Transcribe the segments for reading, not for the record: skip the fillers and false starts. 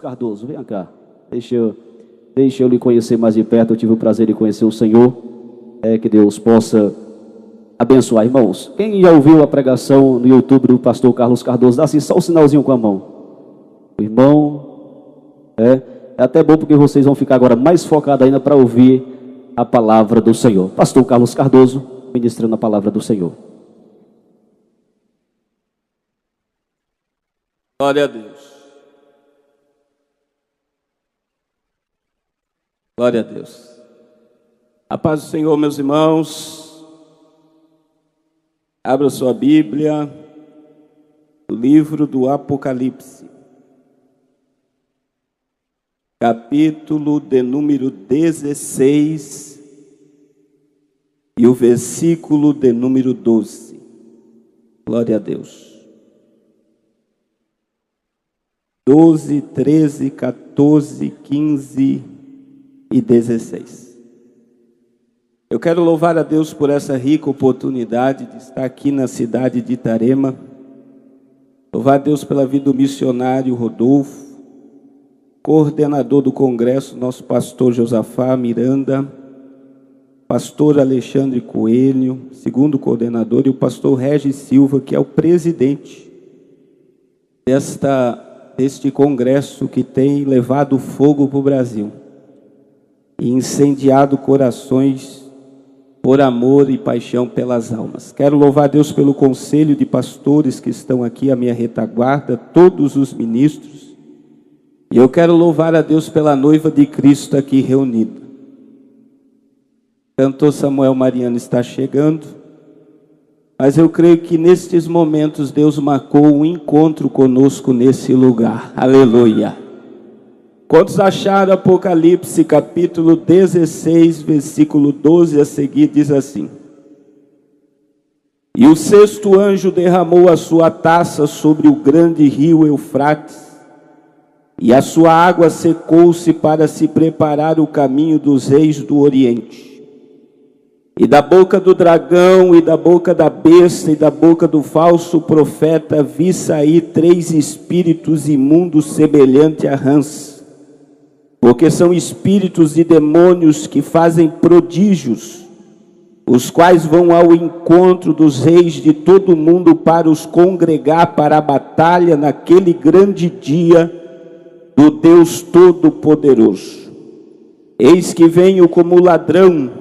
Cardoso, vem cá. Deixa eu lhe conhecer mais de perto. Eu tive o prazer de conhecer o Senhor. Que Deus possa abençoar, irmãos. Quem já ouviu a pregação no YouTube do pastor Carlos Cardoso, dá assim só o sinalzinho com a mão. O irmão, é até bom porque vocês vão ficar agora mais focados ainda para ouvir a palavra do Senhor. Pastor Carlos Cardoso, ministrando a palavra do Senhor. Glória a Deus. Glória a Deus. A paz do Senhor, meus irmãos. Abra sua Bíblia, o livro do Apocalipse, capítulo de número 16 e o versículo de número 12. Glória a Deus. 12, 13, 14, 15 e 16. Eu quero louvar a Deus por essa rica oportunidade de estar aqui na cidade de Itarema. Louvar a Deus pela vida do missionário Rodolfo, coordenador do congresso, nosso pastor Josafá Miranda, pastor Alexandre Coelho, segundo coordenador, e o pastor Regis Silva, que é o presidente deste congresso que tem levado fogo para o Brasil e incendiado corações por amor e paixão pelas almas. Quero louvar a Deus pelo conselho de pastores que estão aqui à minha retaguarda, todos os ministros, e eu quero louvar a Deus pela noiva de Cristo aqui reunida. Cantor Samuel Mariano está chegando, mas eu creio que nestes momentos Deus marcou um encontro conosco nesse lugar. Aleluia. Quantos acharam Apocalipse capítulo 16, versículo 12 a seguir, diz assim: E o sexto anjo derramou a sua taça sobre o grande rio Eufrates, e a sua água secou-se para se preparar o caminho dos reis do Oriente. E da boca do dragão, e da boca da besta, e da boca do falso profeta, vi sair 3 espíritos imundos semelhante a rãs, porque são espíritos de demônios que fazem prodígios, os quais vão ao encontro dos reis de todo o mundo para os congregar para a batalha naquele grande dia do Deus Todo-Poderoso. Eis que venho como ladrão.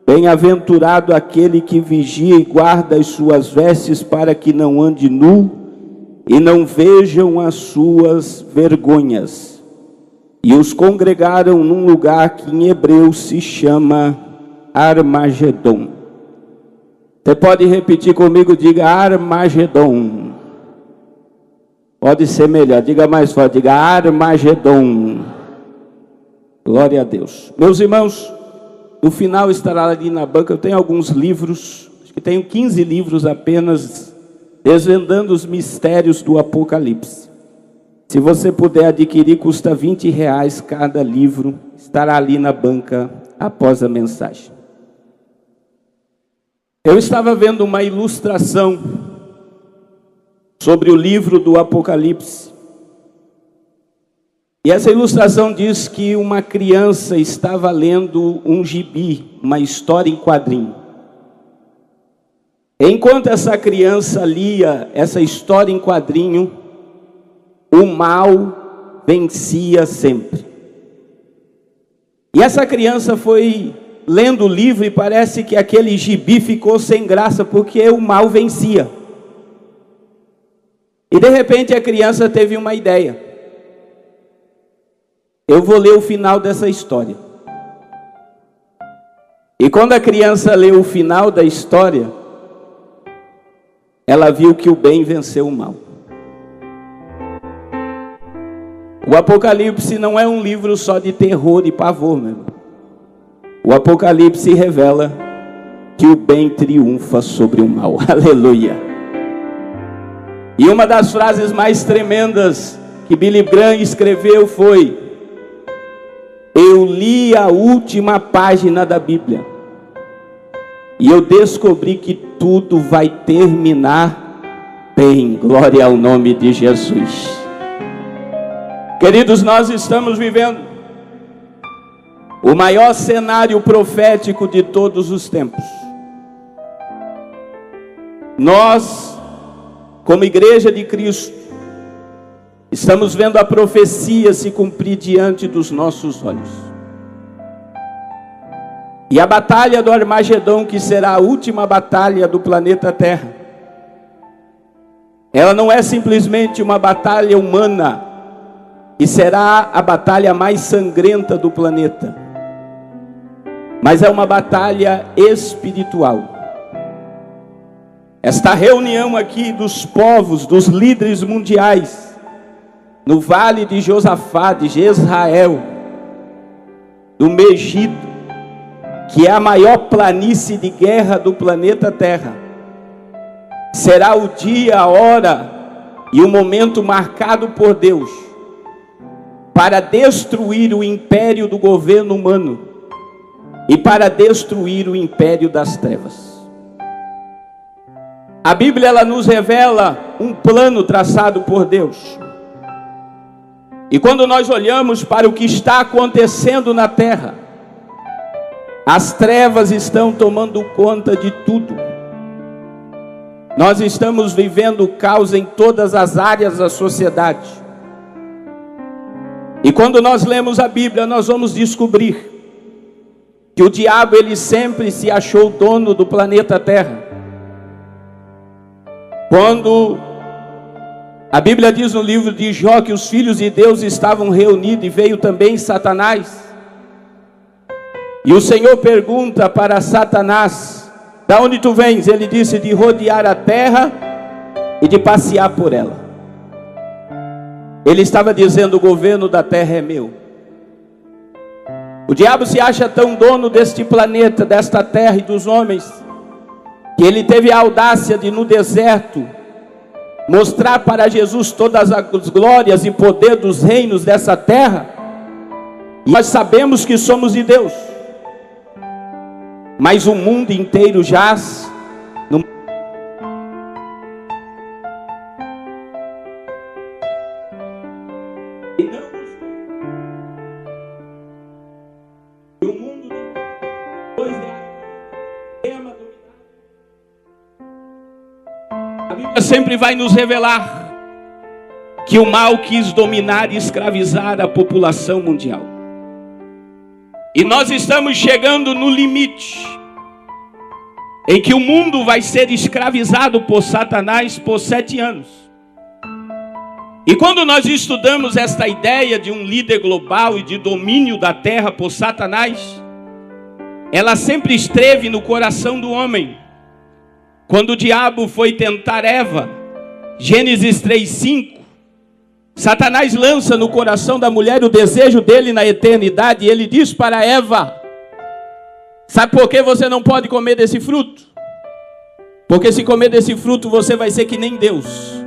Bem-aventurado aquele que vigia e guarda as suas vestes para que não ande nu e não vejam as suas vergonhas. E os congregaram num lugar que em hebreu se chama Armagedon. Você pode repetir comigo? Diga Armagedon. Pode ser melhor, diga mais forte, diga Armagedon. Glória a Deus. Meus irmãos, no final estará ali na banca, eu tenho alguns livros, acho que tenho 15 livros apenas, desvendando os mistérios do Apocalipse. Se você puder adquirir, custa R$20 cada livro, estará ali na banca após a mensagem. Eu estava vendo uma ilustração sobre o livro do Apocalipse. E essa ilustração diz que uma criança estava lendo um gibi, uma história em quadrinho. Enquanto essa criança lia essa história em quadrinho, o mal vencia sempre. E essa criança foi lendo o livro e parece que aquele gibi ficou sem graça porque o mal vencia. E de repente a criança teve uma ideia. Eu vou ler o final dessa história. E quando a criança leu o final da história, ela viu que o bem venceu o mal. O Apocalipse não é um livro só de terror e pavor, meu irmão. O Apocalipse revela que o bem triunfa sobre o mal. Aleluia. E uma das frases mais tremendas que Billy Graham escreveu foi: eu li a última página da Bíblia e eu descobri que tudo vai terminar bem. Glória ao nome de Jesus. Queridos, nós estamos vivendo o maior cenário profético de todos os tempos. Nós, como Igreja de Cristo, estamos vendo a profecia se cumprir diante dos nossos olhos. E a batalha do Armagedom, que será a última batalha do planeta Terra, ela não é simplesmente uma batalha humana, e será a batalha mais sangrenta do planeta, mas é uma batalha espiritual. Esta reunião aqui dos povos, dos líderes mundiais, no vale de Josafá, de Jezrael, do Megido, que é a maior planície de guerra do planeta Terra, será o dia, a hora e o momento marcado por Deus para destruir o império do governo humano e para destruir o império das trevas. A Bíblia, ela nos revela um plano traçado por Deus. E quando nós olhamos para o que está acontecendo na terra, as trevas estão tomando conta de tudo. Nós estamos vivendo o caos em todas as áreas da sociedade. E quando nós lemos a Bíblia, nós vamos descobrir que o diabo, ele sempre se achou dono do planeta Terra. Quando a Bíblia diz no livro de Jó que os filhos de Deus estavam reunidos e veio também Satanás. E o Senhor pergunta para Satanás: da onde tu vens? Ele disse: de rodear a terra e de passear por ela. Ele estava dizendo: o governo da terra é meu. O diabo se acha tão dono deste planeta, desta terra e dos homens, que ele teve a audácia de no deserto mostrar para Jesus todas as glórias e poder dos reinos dessa terra. E nós sabemos que somos de Deus, mas o mundo inteiro jaz no... E o mundo depois a Bíblia sempre vai nos revelar que o mal quis dominar e escravizar a população mundial. E nós estamos chegando no limite em que o mundo vai ser escravizado por Satanás por 7 anos. E quando nós estudamos esta ideia de um líder global e de domínio da terra por Satanás, ela sempre esteve no coração do homem. Quando o diabo foi tentar Eva, Gênesis 3:5, Satanás lança no coração da mulher o desejo dele na eternidade, e ele diz para Eva: sabe por que você não pode comer desse fruto? Porque se comer desse fruto você vai ser que nem Deus,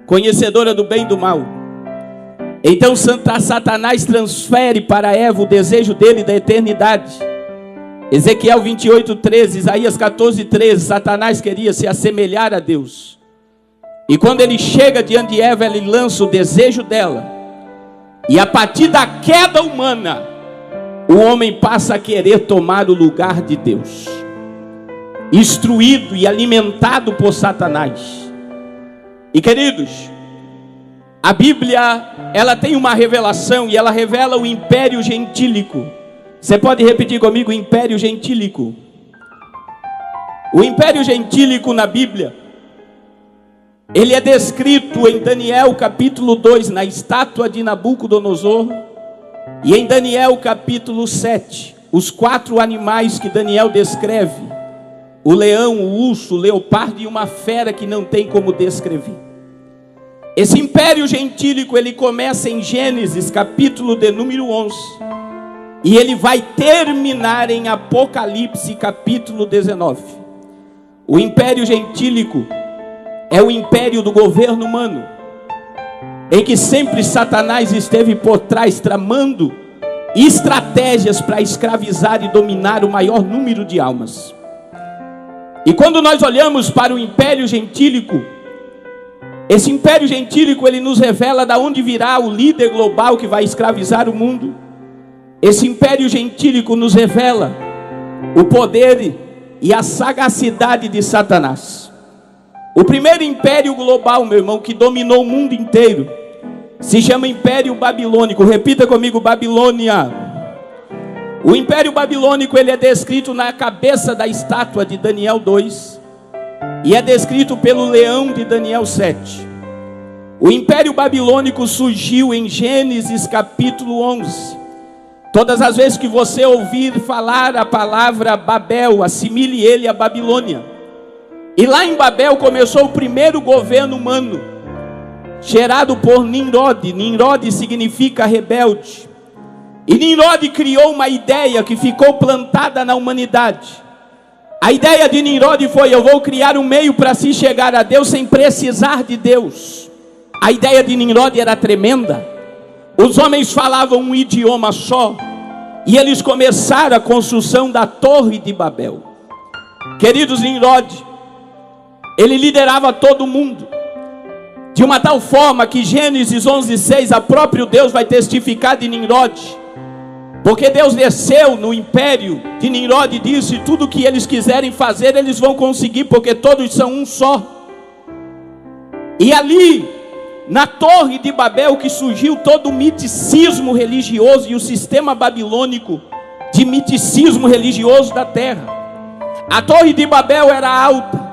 conhecedora do bem e do mal. Então Satanás transfere para Eva o desejo dele da eternidade. Ezequiel 28:13, Isaías 14:13, Satanás queria se assemelhar a Deus. E quando ele chega diante de Eva, ele lança o desejo dela. E a partir da queda humana, o homem passa a querer tomar o lugar de Deus, instruído e alimentado por Satanás. E queridos, a Bíblia, ela tem uma revelação, e ela revela o império gentílico. Você pode repetir comigo: império gentílico. O império gentílico na Bíblia, ele é descrito em Daniel capítulo 2, na estátua de Nabucodonosor, e em Daniel capítulo 7, os 4 animais que Daniel descreve: o leão, o urso, o leopardo e uma fera que não tem como descrever. Esse império gentílico, ele começa em Gênesis capítulo de número 11, e ele vai terminar em Apocalipse capítulo 19. O império gentílico é o império do governo humano, em que sempre Satanás esteve por trás, tramando estratégias para escravizar e dominar o maior número de almas. E quando nós olhamos para o império gentílico, Esse império gentílico, ele nos revela de onde virá o líder global que vai escravizar o mundo. Esse império gentílico nos revela o poder e a sagacidade de Satanás. O primeiro império global, meu irmão, que dominou o mundo inteiro, se chama Império Babilônico. Repita comigo: Babilônia. O Império Babilônico, ele é descrito na cabeça da estátua de Daniel 2 e é descrito pelo leão de Daniel 7. O Império Babilônico surgiu em Gênesis capítulo 11. Todas as vezes que você ouvir falar a palavra Babel, assimile ele a Babilônia. E lá em Babel começou o primeiro governo humano, gerado por Nimrod. Nimrod significa rebelde. E Nimrod criou uma ideia que ficou plantada na humanidade. A ideia de Nimrod foi: eu vou criar um meio para se chegar a Deus sem precisar de Deus. A ideia de Nimrod era tremenda. Os homens falavam um idioma só, e eles começaram a construção da Torre de Babel. Queridos, Nimrod, ele liderava todo mundo, de uma tal forma que Gênesis 11:6, a próprio Deus vai testificar de Nimrod, porque Deus desceu no império de Nimrod e disse: tudo que eles quiserem fazer, eles vão conseguir, porque todos são um só. E ali, na Torre de Babel, que surgiu todo o miticismo religioso e o sistema babilônico de miticismo religioso da terra. A Torre de Babel era alta.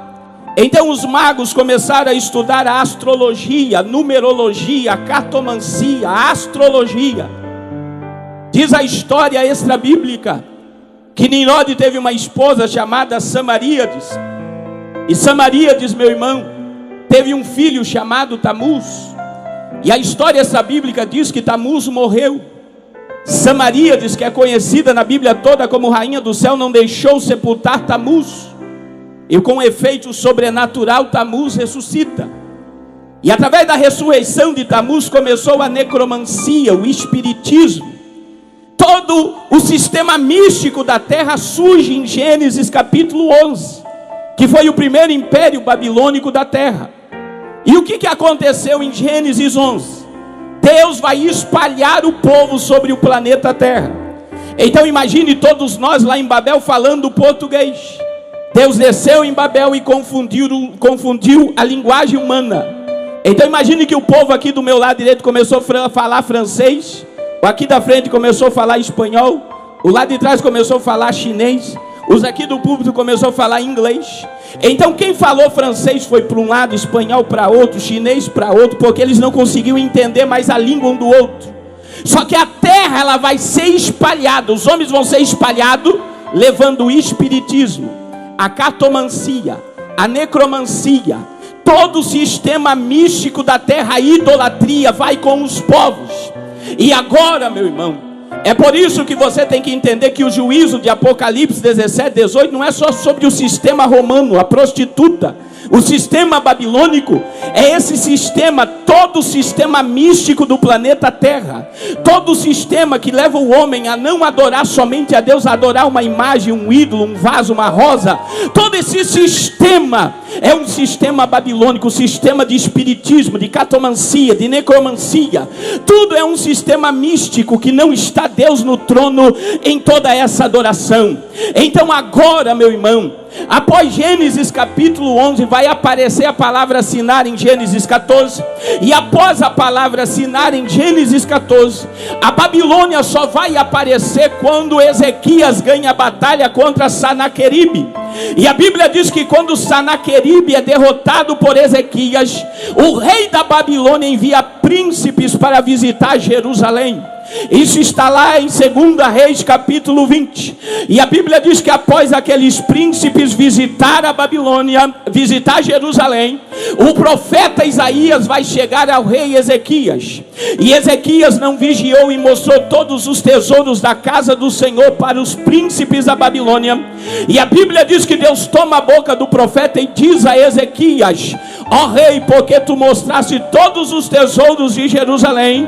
Então os magos começaram a estudar a astrologia, a numerologia, a cartomancia, a astrologia. Diz a história extra-bíblica que Nimrod teve uma esposa chamada Samaríades. E Samaríades, meu irmão, teve um filho chamado Tamuz. E a história extra-bíblica diz que Tamuz morreu. Samaríades, que é conhecida na Bíblia toda como rainha do céu, não deixou sepultar Tamuz. E com efeito sobrenatural, Tamuz ressuscita. E através da ressurreição de Tamuz começou a necromancia, o espiritismo. Todo o sistema místico da terra surge em Gênesis capítulo 11, que foi o primeiro império babilônico da terra. E o que aconteceu em Gênesis 11? Deus vai espalhar o povo sobre o planeta Terra. Então imagine todos nós lá em Babel falando português. Deus desceu em Babel e confundiu a linguagem humana. Então imagine que o povo aqui do meu lado direito começou a falar francês, o aqui da frente começou a falar espanhol, o lado de trás começou a falar chinês, os aqui do púlpito começou a falar inglês. Então quem falou francês foi para um lado, espanhol para outro, chinês para outro, porque eles não conseguiam entender mais a língua um do outro. Só que a terra, ela vai ser espalhada, os homens vão ser espalhados, levando o espiritismo, a cartomancia, a necromancia, todo o sistema místico da terra, a idolatria vai com os povos. E agora, meu irmão, é por isso que você tem que entender que o juízo de Apocalipse 17, 18 não é só sobre o sistema romano, a prostituta. O sistema babilônico é esse sistema, todo o sistema místico do planeta Terra. Todo o sistema que leva o homem a não adorar somente a Deus, a adorar uma imagem, um ídolo, um vaso, uma rosa. Todo esse sistema é um sistema babilônico, um sistema de espiritismo, de cartomancia, de necromancia. Tudo é um sistema místico que não está Deus no trono em toda essa adoração. Então agora, meu irmão, após Gênesis capítulo 11, vai aparecer a palavra assinar em Gênesis 14. E após a palavra assinar em Gênesis 14, a Babilônia só vai aparecer quando Ezequias ganha a batalha contra Sanaqueribe. E a Bíblia diz que quando Sanaqueribe é derrotado por Ezequias, o rei da Babilônia envia príncipes para visitar Jerusalém. Isso está lá em 2 Reis capítulo 20. E a Bíblia diz que após aqueles príncipes visitar a Babilônia, visitar Jerusalém, o profeta Isaías vai chegar ao rei Ezequias. E Ezequias não vigiou e mostrou todos os tesouros da casa do Senhor para os príncipes da Babilônia. E a Bíblia diz que Deus toma a boca do profeta e diz a Ezequias: ó rei, porque tu mostraste todos os tesouros de Jerusalém,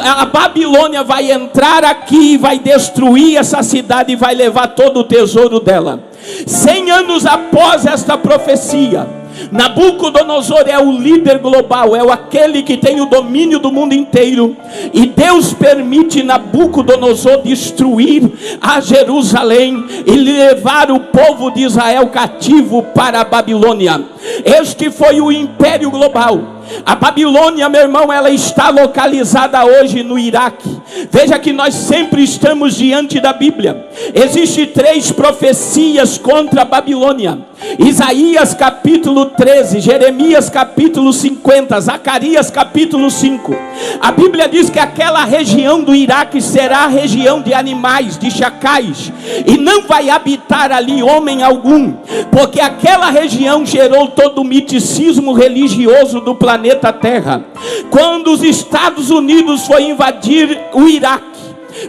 a Babilônia vai entrar aqui, vai destruir essa cidade e vai levar todo o tesouro dela. 100 anos após esta profecia, Nabucodonosor é o líder global, é aquele que tem o domínio do mundo inteiro. E Deus permite Nabucodonosor destruir a Jerusalém e levar o povo de Israel cativo para a Babilônia. Este foi o império global. A Babilônia, meu irmão, ela está localizada hoje no Iraque. Veja que nós sempre estamos diante da Bíblia. Existem 3 profecias contra a Babilônia: Isaías capítulo 13, Jeremias capítulo 50, Zacarias capítulo 5. A Bíblia diz que aquela região do Iraque será a região de animais, de chacais, e não vai habitar ali homem algum, porque aquela região gerou todo o miticismo religioso do planeta Terra. Quando os Estados Unidos foi invadir o Iraque,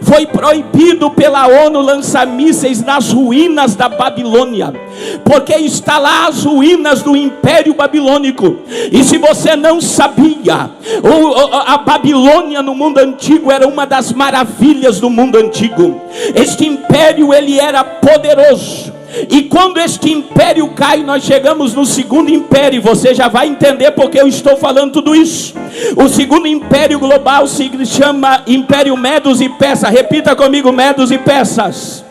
foi proibido pela ONU lançar mísseis nas ruínas da Babilônia, porque está lá as ruínas do Império Babilônico. E se você não sabia, a Babilônia no mundo antigo era uma das maravilhas do mundo antigo. Este império, ele era poderoso. E quando este império cai, nós chegamos no segundo império. Você já vai entender porque eu estou falando tudo isso. O segundo império global se chama Império Medos e Persas. Repita comigo: Medos e Persas.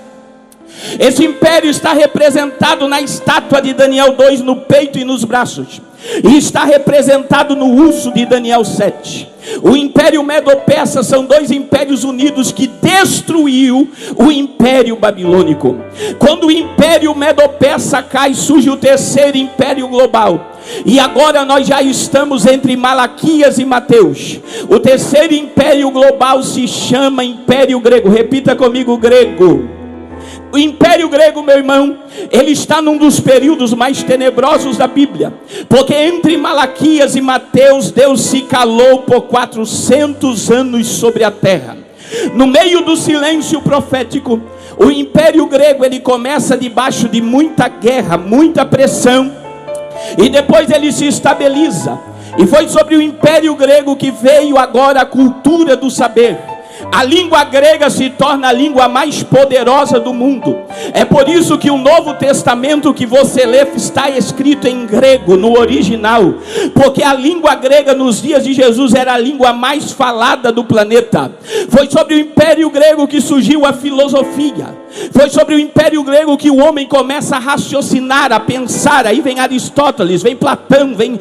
Esse império está representado na estátua de Daniel 2, no peito e nos braços, e está representado no urso de Daniel 7. O Império Medo-Persa são 2 impérios unidos que destruiu o Império Babilônico. Quando o Império Medo-Persa cai, surge o terceiro império global. E agora nós já estamos entre Malaquias e Mateus. O terceiro império global se chama Império Grego. Repita comigo: grego. O Império Grego, meu irmão, ele está num dos períodos mais tenebrosos da Bíblia, porque entre Malaquias e Mateus, Deus se calou por 400 anos sobre a terra. No meio do silêncio profético, o Império Grego, ele começa debaixo de muita guerra, muita pressão, e depois ele se estabiliza. E foi sobre o Império Grego que veio agora a cultura do saber. A língua grega se torna a língua mais poderosa do mundo. É por isso que o Novo Testamento que você lê está escrito em grego, no original, porque a língua grega nos dias de Jesus era a língua mais falada do planeta. Foi sobre o Império Grego que surgiu a filosofia. Foi sobre o Império Grego que o homem começa a raciocinar, a pensar. Aí vem Aristóteles, vem Platão, vem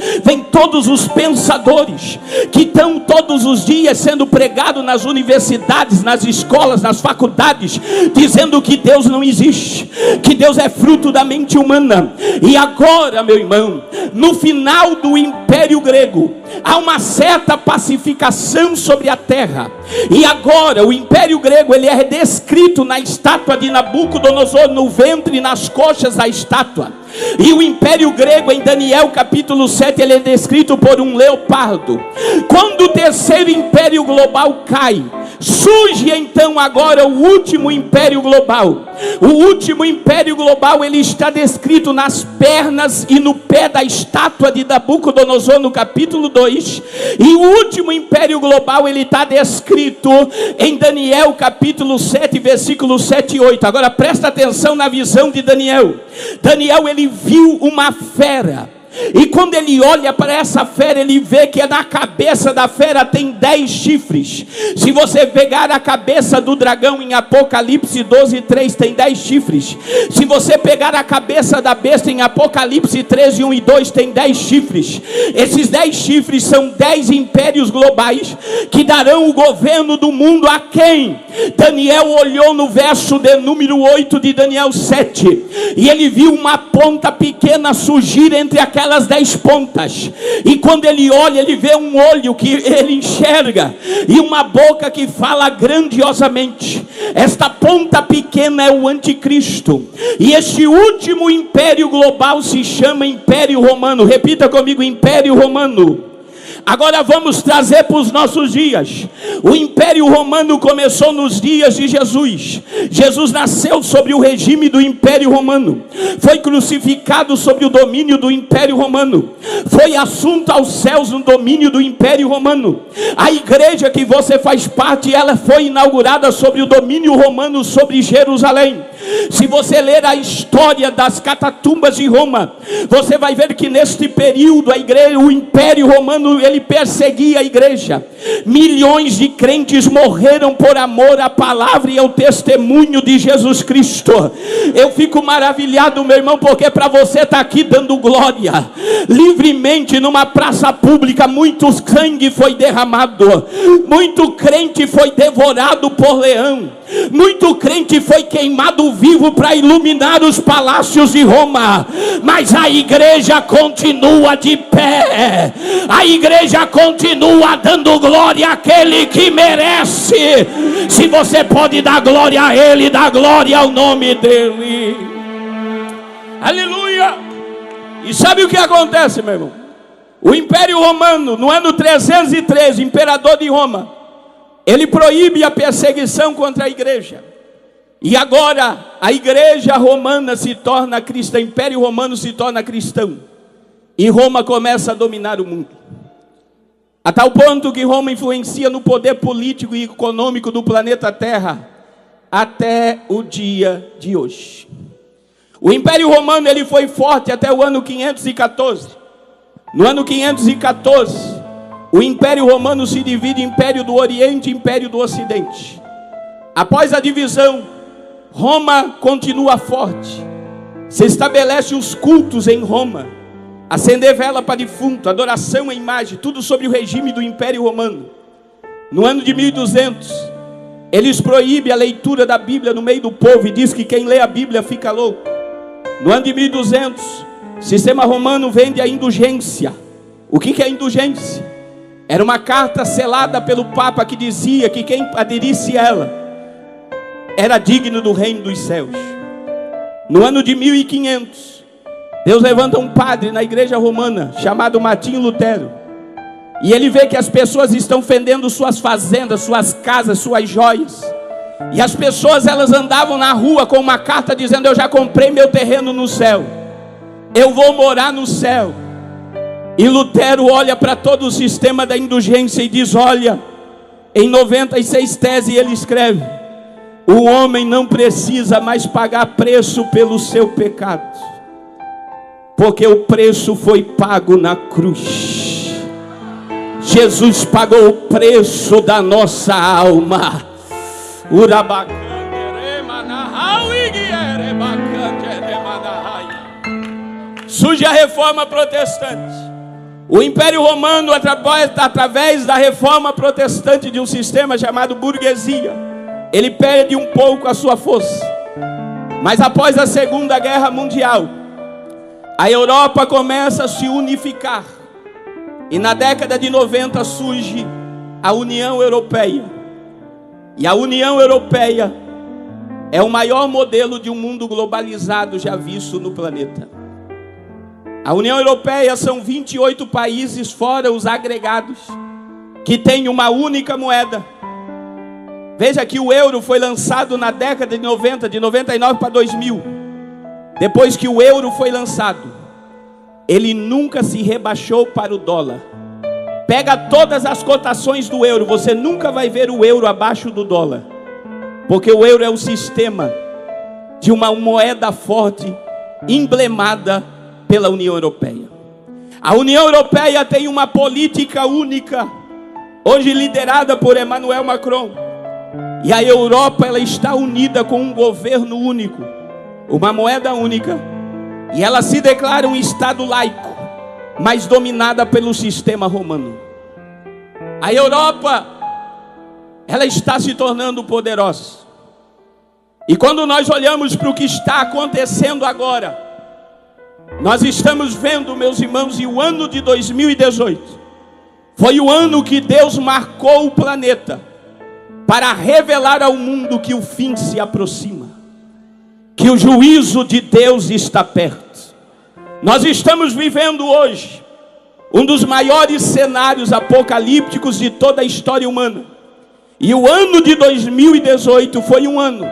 todos os pensadores que estão todos os dias sendo pregados nas universidades, nas escolas, nas faculdades, dizendo que Deus não existe, que Deus é fruto da mente humana. E agora, meu irmão, no final do Império Grego, há uma certa pacificação sobre a terra. E agora o Império Grego, ele é descrito na estátua de Nabucodonosor, no ventre e nas coxas da estátua. E o Império Grego, em Daniel capítulo 7, ele é descrito por um leopardo. Quando o terceiro império global cai, surge então agora o último império global. O último império global, ele está descrito nas pernas e no pé da estátua de Nabucodonosor, no capítulo 2. E o último império global, ele está descrito em Daniel capítulo 7, versículos 7 e 8. Agora presta atenção na visão de Daniel. Daniel, ele viu uma fera. E quando ele olha para essa fera, ele vê que na cabeça da fera tem 10 chifres. Se você pegar a cabeça do dragão em Apocalipse 12:3, tem 10 chifres. Se você pegar a cabeça da besta em Apocalipse 13:1 e 2, tem 10 chifres. Esses 10 chifres são 10 impérios globais que darão o governo do mundo a quem? Daniel olhou no verso de número 8 de Daniel 7, e ele viu uma ponta pequena surgir entre aquelas 10 pontas. E quando ele olha, ele vê um olho que ele enxerga e uma boca que fala grandiosamente. Esta ponta pequena é o anticristo. E este último império global se chama Império Romano. Repita comigo: Império Romano. Agora vamos trazer para os nossos dias. O Império Romano começou nos dias de Jesus. Jesus nasceu sobre o regime do Império Romano, foi crucificado sobre o domínio do Império Romano, foi assunto aos céus no domínio do Império Romano. A igreja que você faz parte, ela foi inaugurada sobre o domínio romano sobre Jerusalém. Se você ler a história das catatumbas de Roma, você vai ver que neste período a igreja, o Império Romano, ele perseguia a igreja. Milhões de crentes morreram por amor à palavra e ao testemunho de Jesus Cristo. Eu fico maravilhado, meu irmão, porque para você estar aqui dando glória livremente numa praça pública, muito sangue foi derramado, muito crente foi devorado por leão, muito crente foi queimado vivo para iluminar os palácios de Roma, mas a igreja continua de pé, a igreja continua dando glória àquele que merece. Se você pode dar glória a Ele, dá glória ao nome dEle. Aleluia! E sabe o que acontece, meu irmão? O Império Romano, no ano 313, imperador de Roma, ele proíbe a perseguição contra a igreja. E agora a igreja romana se torna cristã, o Império Romano se torna cristão. E Roma começa a dominar o mundo. A tal ponto que Roma influencia no poder político e econômico do planeta Terra até o dia de hoje. O Império Romano ele foi forte até o ano 514. No ano 514, o Império Romano se divide em Império do Oriente e Império do Ocidente. Após a divisão, Roma continua forte. Se estabelece os cultos em Roma. Acender vela para defunto, adoração à imagem, tudo sobre o regime do Império Romano. No ano de 1200, eles proíbem a leitura da Bíblia no meio do povo e diz que quem lê a Bíblia fica louco. No ano de 1200, o sistema romano vende a indulgência. O que é a indulgência? Era uma carta selada pelo Papa que dizia que quem aderisse a ela era digno do reino dos céus. No ano de 1500, Deus levanta um padre na igreja romana, chamado Martinho Lutero. E ele vê que as pessoas estão vendendo suas fazendas, suas casas, suas joias. E as pessoas, elas andavam na rua com uma carta dizendo: eu já comprei meu terreno no céu, eu vou morar no céu. E Lutero olha para todo o sistema da indulgência e diz: olha, em 96 teses ele escreve: o homem não precisa mais pagar preço pelo seu pecado, porque o preço foi pago na cruz. Jesus pagou o preço da nossa alma. Surge a reforma protestante. O Império Romano, através da reforma protestante, de um sistema chamado burguesia, ele perde um pouco a sua força. Mas após a Segunda Guerra Mundial, a Europa começa a se unificar. E na década de 90 surge a União Europeia. E a União Europeia é o maior modelo de um mundo globalizado já visto no planeta. A União Europeia são 28 países, fora os agregados, que têm uma única moeda. Veja que o euro foi lançado na década de 90, de 99 para 2000. Depois que o euro foi lançado, ele nunca se rebaixou para o dólar. Pega todas as cotações do euro, você nunca vai ver o euro abaixo do dólar. Porque o euro é o sistema de uma moeda forte, emblemada pela União Europeia. A União Europeia tem uma política única, hoje liderada por Emmanuel Macron. E a Europa, ela está unida com um governo único, uma moeda única. E ela se declara um Estado laico, mas dominada pelo sistema romano. A Europa, ela está se tornando poderosa. E quando nós olhamos para o que está acontecendo agora, nós estamos vendo, meus irmãos, e o ano de 2018 foi o ano que Deus marcou o planeta para revelar ao mundo que o fim se aproxima, que o juízo de Deus está perto. Nós estamos vivendo hoje um dos maiores cenários apocalípticos de toda a história humana. E o ano de 2018 foi um ano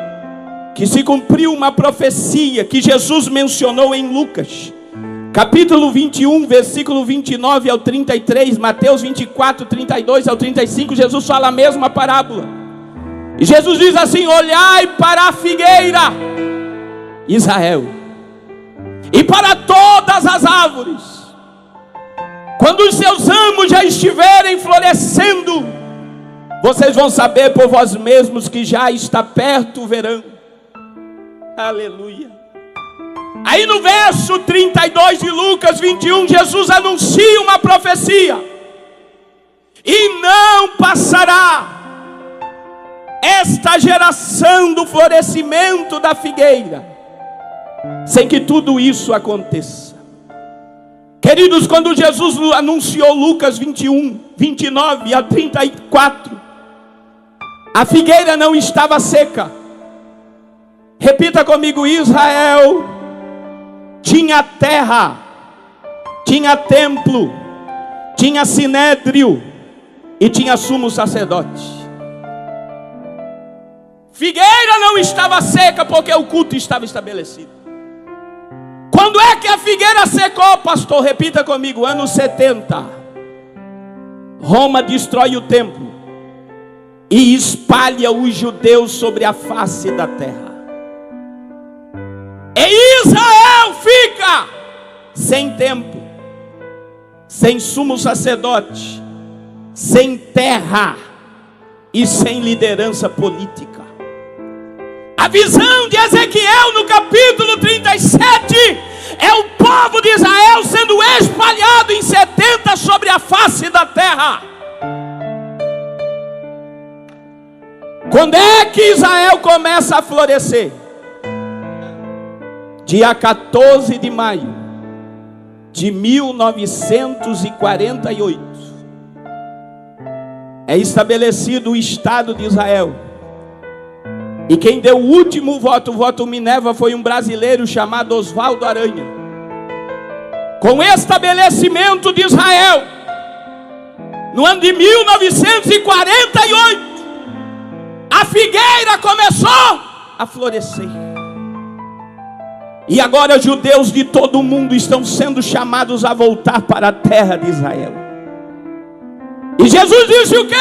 que se cumpriu uma profecia que Jesus mencionou em Lucas, capítulo 21, versículo 29 ao 33, Mateus 24, 32 ao 35, Jesus fala a mesma parábola. E Jesus diz assim: olhai para a figueira Israel. E para todas as árvores, quando os seus ramos já estiverem florescendo, vocês vão saber por vós mesmos que já está perto o verão. Aleluia. Aí no verso 32 de Lucas 21, Jesus anuncia uma profecia: e não passará esta geração do florescimento da figueira sem que tudo isso aconteça. Queridos, quando Jesus anunciou Lucas 21, 29 a 34, a figueira não estava seca. Repita comigo: Israel tinha terra, tinha templo, tinha sinédrio e tinha sumo sacerdote. Figueira não estava seca porque o culto estava estabelecido. Quando é que a figueira secou, pastor? Repita comigo: anos 70. Roma destrói o templo e espalha os judeus sobre a face da terra. E Israel fica sem templo, sem sumo sacerdote, sem terra e sem liderança política. A visão de Ezequiel no capítulo 37 é o povo de Israel sendo espalhado em 70 sobre a face da terra. Quando é que Israel começa a florescer? Dia 14 de maio de 1948 é estabelecido o Estado de Israel. E quem deu o último voto, o voto Minerva, foi um brasileiro chamado Oswaldo Aranha. Com o estabelecimento de Israel, no ano de 1948, a figueira começou a florescer. E agora judeus de todo o mundo estão sendo chamados a voltar para a terra de Israel. E Jesus disse o quê?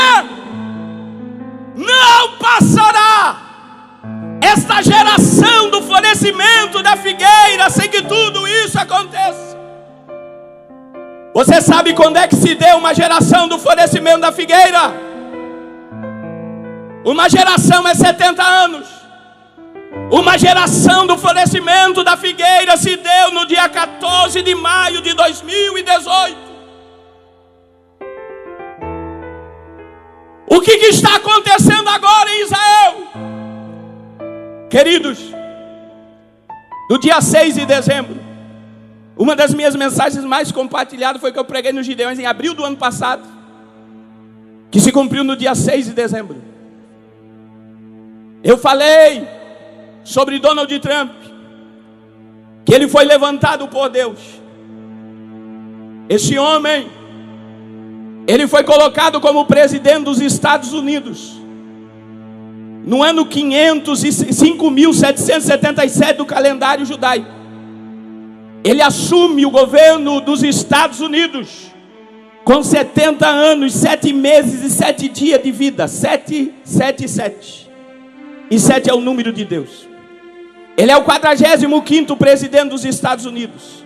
Não passará esta geração do florescimento da figueira sem que tudo isso aconteça. Você sabe quando é que se deu uma geração do florescimento da figueira? Uma geração é 70 anos. Uma geração do florescimento da figueira se deu no dia 14 de maio de 2018. O que está acontecendo agora em Israel? Queridos, no dia 6 de dezembro, uma das minhas mensagens mais compartilhadas foi que eu preguei nos Gideões em abril do ano passado, que se cumpriu no dia 6 de dezembro. Eu falei sobre Donald Trump, que ele foi levantado por Deus. Esse homem, ele foi colocado como presidente dos Estados Unidos no ano 5.777 do calendário judaico. Ele assume o governo dos Estados Unidos com 70 anos, 7 meses e 7 dias de vida. 7, 7 e 7. E 7 é o número de Deus. Ele é o 45º presidente dos Estados Unidos.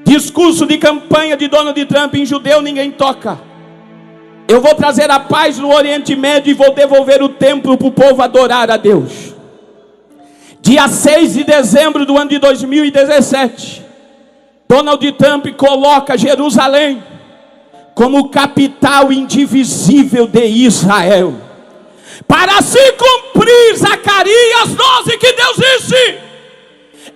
Discurso de campanha de Donald Trump: em judeu ninguém toca. Eu vou trazer a paz no Oriente Médio e vou devolver o templo para o povo adorar a Deus. Dia 6 de dezembro do ano de 2017, Donald Trump coloca Jerusalém como capital indivisível de Israel. Para se cumprir Zacarias 12, que Deus disse: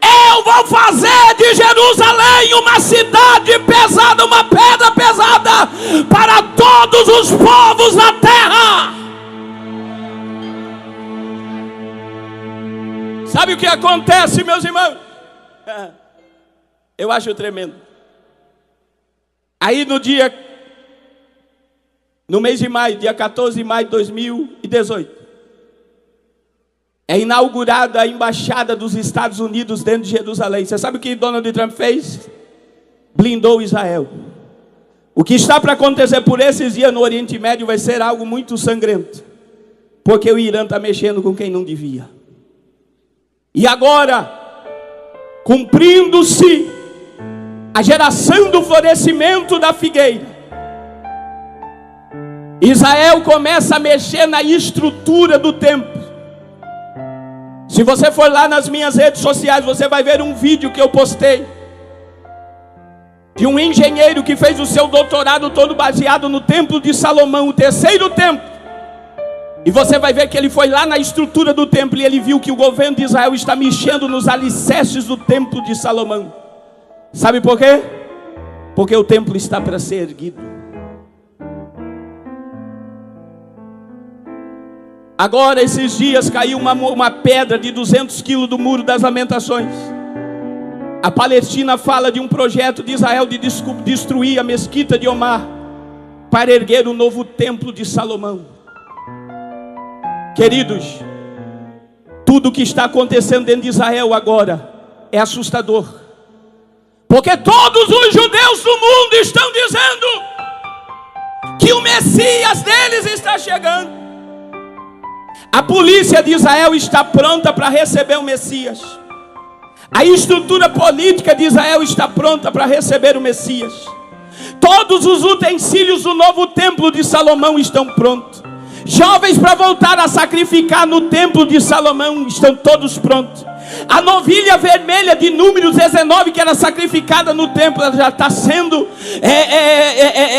eu vou fazer de Jerusalém uma cidade pesada, uma pedra pesada para todos os povos da terra. Sabe o que acontece, meus irmãos? Eu acho tremendo. Aí no mês de maio, dia 14 de maio de 2018, é inaugurada a embaixada dos Estados Unidos dentro de Jerusalém. Você sabe o que Donald Trump fez? Blindou Israel. O que está para acontecer por esses dias no Oriente Médio vai ser algo muito sangrento, porque o Irã está mexendo com quem não devia. E agora, cumprindo-se a geração do florescimento da figueira, Israel começa a mexer na estrutura do templo. Se você for lá nas minhas redes sociais, você vai ver um vídeo que eu postei de um engenheiro que fez o seu doutorado todo baseado no templo de Salomão, o terceiro templo. E você vai ver que ele foi lá na estrutura do templo e ele viu que o governo de Israel está mexendo nos alicerces do templo de Salomão. Sabe por quê? Porque o templo está para ser erguido. Agora, esses dias, caiu uma pedra de 200 quilos do Muro das Lamentações. A Palestina fala de um projeto de Israel de destruir a mesquita de Omar para erguer o novo templo de Salomão. Queridos, tudo o que está acontecendo dentro de Israel agora é assustador, porque todos os judeus do mundo estão dizendo que o Messias deles está chegando. A polícia de Israel está pronta para receber o Messias. A estrutura política de Israel está pronta para receber o Messias. Todos os utensílios do novo templo de Salomão estão prontos. Jovens para voltar a sacrificar no templo de Salomão estão todos prontos. A novilha vermelha de Números 19 que era sacrificada no templo, ela já está sendo,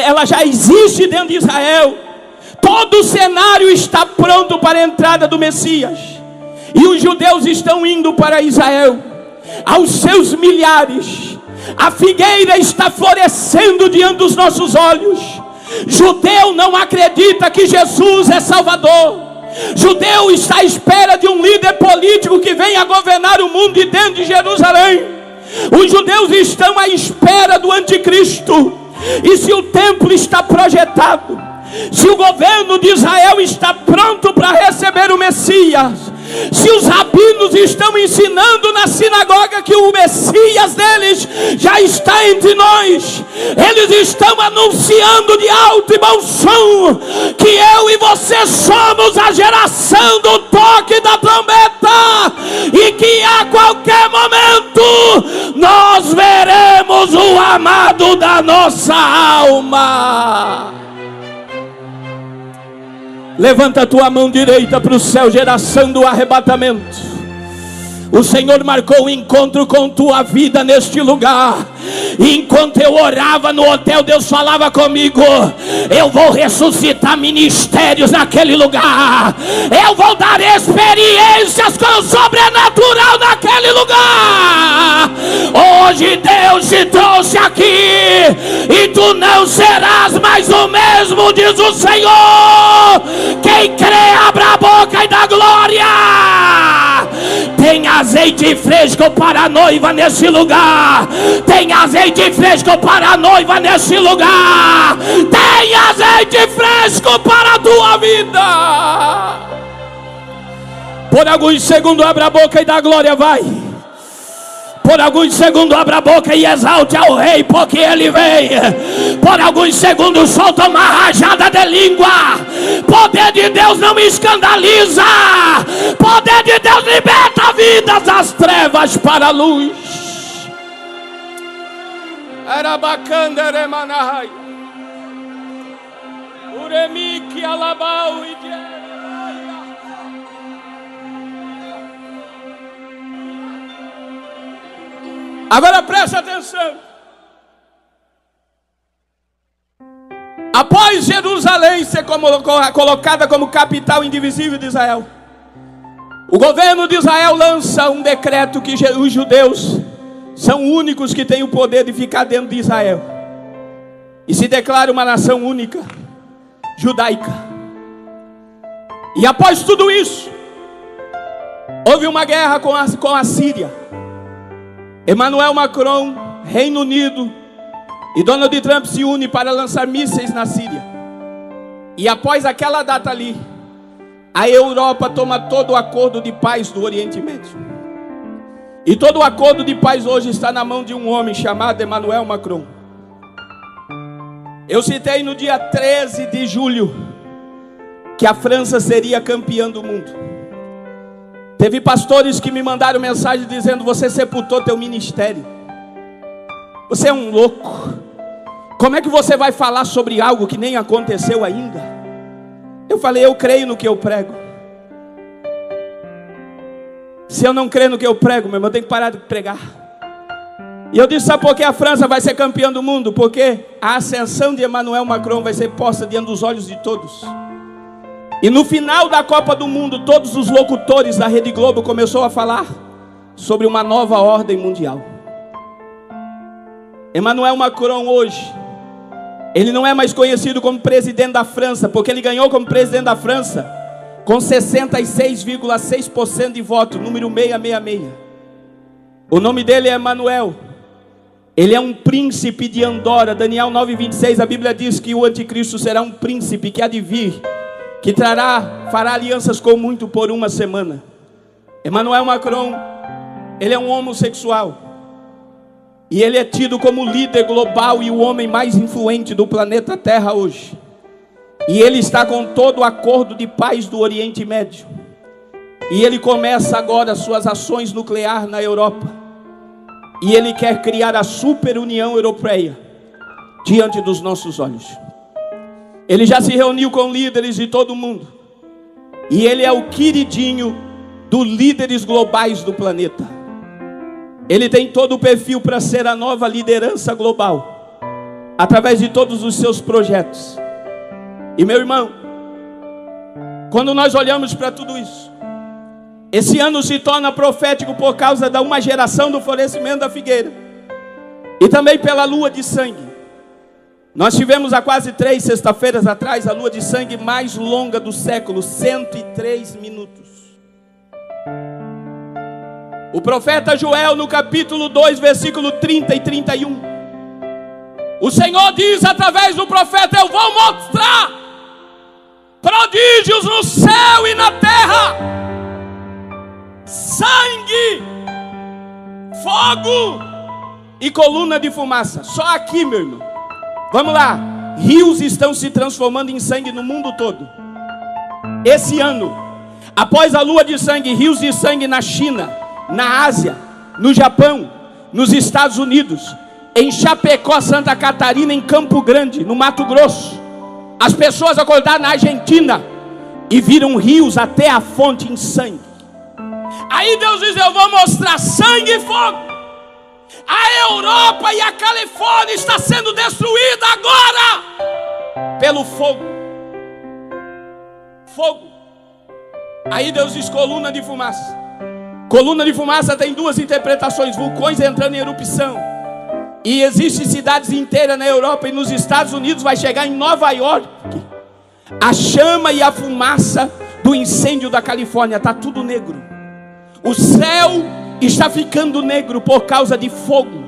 ela já existe dentro de Israel. Todo o cenário está pronto para a entrada do Messias. E os judeus estão indo para Israel aos seus milhares. A figueira está florescendo diante dos nossos olhos. Judeu não acredita que Jesus é Salvador. Judeu está à espera de um líder político que venha governar o mundo de dentro de Jerusalém. Os judeus estão à espera do anticristo. E se o templo está projetado, se o governo de Israel está pronto para receber o Messias, se os rabinos estão ensinando na sinagoga que o Messias deles já está entre nós, eles estão anunciando de alto e bom som que eu e você somos a geração do toque da trombeta, e que a qualquer momento nós veremos o amado da nossa alma. Levanta a tua mão direita para o céu, geração do arrebatamento. O Senhor marcou o encontro com tua vida neste lugar. E enquanto eu orava no hotel, Deus falava comigo: eu vou ressuscitar ministérios naquele lugar. Eu vou dar experiências com o sobrenatural naquele lugar. Hoje Deus te trouxe aqui e tu não serás mais o mesmo, diz o Senhor. Quem crê, abra a boca e dá glória. Tem azeite fresco para a noiva nesse lugar. Tem azeite fresco para a noiva nesse lugar. Tem azeite fresco para a tua vida. Por alguns segundos abra a boca e dá glória, vai. Por alguns segundos abra a boca e exalte ao rei, porque ele vem. Por alguns segundos solta uma rajada de língua. Poder de Deus não me escandaliza. Poder de Deus liberta vidas das trevas para a luz. Arabacanda remanai. Uremiki alabau e agora preste atenção. Após Jerusalém ser colocada como capital indivisível de Israel, o governo de Israel lança um decreto que os judeus são únicos que têm o poder de ficar dentro de Israel. E se declara uma nação única, judaica. E após tudo isso, houve uma guerra com a Síria. Emmanuel Macron, Reino Unido e Donald Trump se unem para lançar mísseis na Síria. E após aquela data ali, a Europa toma todo o acordo de paz do Oriente Médio. E todo o acordo de paz hoje está na mão de um homem chamado Emmanuel Macron. Eu citei no dia 13 de julho que a França seria campeã do mundo. Teve pastores que me mandaram mensagem dizendo: você sepultou teu ministério, você é um louco, como é que você vai falar sobre algo que nem aconteceu ainda? Eu falei: eu creio no que eu prego. Se eu não crer no que eu prego, meu irmão, eu tenho que parar de pregar. E eu disse: sabe por que a França vai ser campeã do mundo? Porque a ascensão de Emmanuel Macron vai ser posta diante dos olhos de todos. E no final da Copa do Mundo, todos os locutores da Rede Globo começaram a falar sobre uma nova ordem mundial. Emmanuel Macron hoje, ele não é mais conhecido como presidente da França, porque ele ganhou como presidente da França com 66,6% de voto, número 666. O nome dele é Emmanuel. Ele é um príncipe de Andorra. Daniel 9:26, a Bíblia diz que o anticristo será um príncipe que há de vir, que fará alianças com muito por uma semana. Emmanuel Macron, ele é um homossexual. E ele é tido como líder global e o homem mais influente do planeta Terra hoje. E ele está com todo o acordo de paz do Oriente Médio. E ele começa agora suas ações nucleares na Europa. E ele quer criar a Super União Europeia diante dos nossos olhos. Ele já se reuniu com líderes de todo o mundo. E ele é o queridinho dos líderes globais do planeta. Ele tem todo o perfil para ser a nova liderança global, através de todos os seus projetos. E meu irmão, quando nós olhamos para tudo isso, esse ano se torna profético por causa de uma geração do florescimento da figueira. E também pela lua de sangue. Nós tivemos há quase 3 sexta-feiras atrás a lua de sangue mais longa do século, 103 minutos. O profeta Joel, no capítulo 2, versículo 30 e 31. O Senhor diz através do profeta: eu vou mostrar prodígios no céu e na terra, sangue, fogo e coluna de fumaça. Só aqui, meu irmão. Vamos lá. Rios estão se transformando em sangue no mundo todo. Esse ano, após a lua de sangue, rios de sangue na China, na Ásia, no Japão, nos Estados Unidos, em Chapecó, Santa Catarina, em Campo Grande, no Mato Grosso. As pessoas acordaram na Argentina e viram rios até a fonte em sangue. Aí Deus diz: eu vou mostrar sangue e fogo. A Europa e a Califórnia está sendo destruída agora pelo fogo. Fogo. Aí Deus diz: coluna de fumaça. Coluna de fumaça tem 2 interpretações: vulcões entrando em erupção. E existem cidades inteiras na Europa e nos Estados Unidos, vai chegar em Nova York. A chama e a fumaça do incêndio da Califórnia, está tudo negro. O céu está ficando negro por causa de fogo.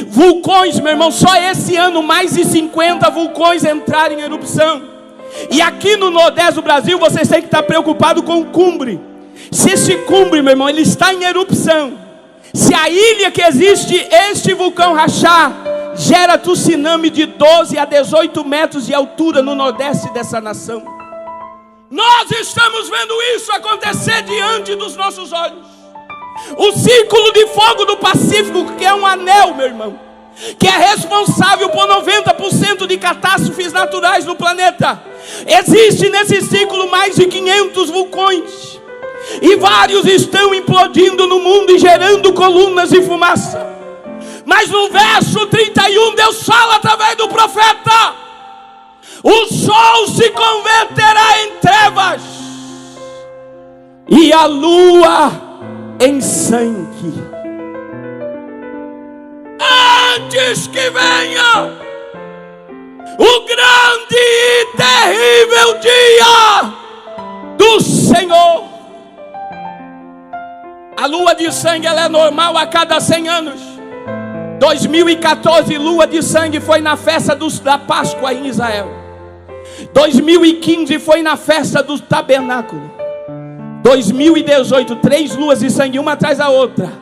Vulcões, meu irmão, só esse ano mais de 50 vulcões entraram em erupção. E aqui no Nordeste do Brasil, vocês têm que estar preocupados com o cumbre. Se esse cumbre, meu irmão, ele está em erupção, se a ilha que existe, este vulcão rachar, gera tsunami de 12 a 18 metros de altura no Nordeste dessa nação. Nós estamos vendo isso acontecer diante dos nossos olhos. O círculo de fogo do Pacífico, que é um anel, meu irmão, que é responsável por 90% de catástrofes naturais no planeta. Existe nesse círculo mais de 500 vulcões. E vários estão implodindo no mundo e gerando colunas de fumaça. Mas no verso 31, Deus fala através do profeta: o sol se converterá em trevas e a lua em sangue, antes que venha o grande e terrível dia do Senhor. A lua de sangue, ela é normal a cada 100 anos. 2014, lua de sangue foi na festa da Páscoa em Israel. 2015 foi na festa do tabernáculo. 2018, 3 luas de sangue, uma atrás da outra.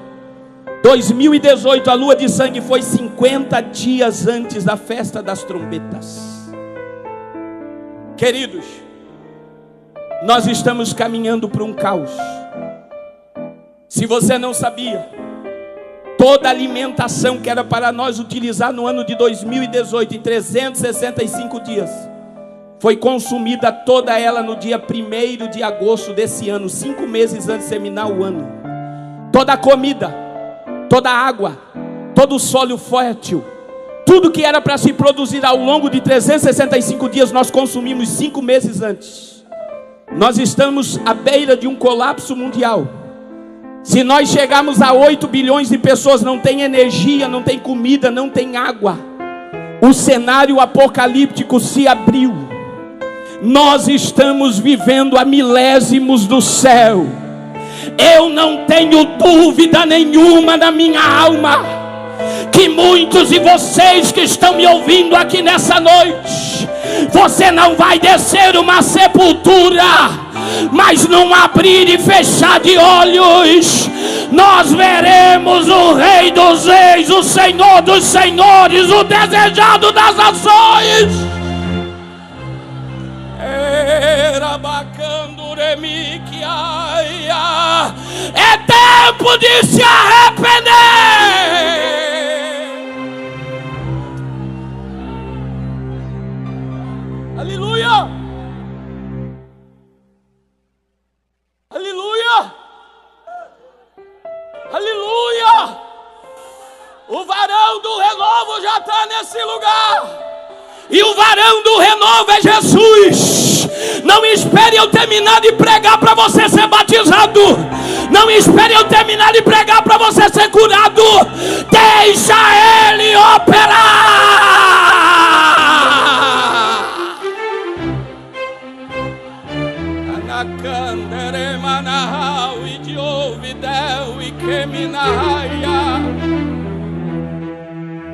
2018, a lua de sangue foi 50 dias antes da festa das trombetas. Queridos, nós estamos caminhando para um caos. Se você não sabia, toda a alimentação que era para nós utilizar no ano de 2018, em 365 dias, foi consumida toda ela no dia 1º de agosto desse ano, 5 meses antes de terminar o ano. Toda a comida, toda a água, todo o solo fértil, tudo que era para se produzir ao longo de 365 dias, nós consumimos 5 meses antes. Nós estamos à beira de um colapso mundial. Se nós chegarmos a 8 bilhões de pessoas, não tem energia, não tem comida, não tem água. O cenário apocalíptico se abriu. Nós estamos vivendo a milésimos do céu. Eu não tenho dúvida nenhuma na minha alma que muitos de vocês que estão me ouvindo aqui nessa noite, você não vai descer uma sepultura, mas num abrir e fechar de olhos, nós veremos o Rei dos Reis, o Senhor dos Senhores, o desejado das nações. É tempo de se arrepender. Aleluia! Aleluia! Aleluia! O varão do renovo já está nesse lugar. E o varão do renovo é Jesus. Não espere eu terminar de pregar para você ser batizado. Não espere eu terminar de pregar para você ser curado. Deixa Ele operar.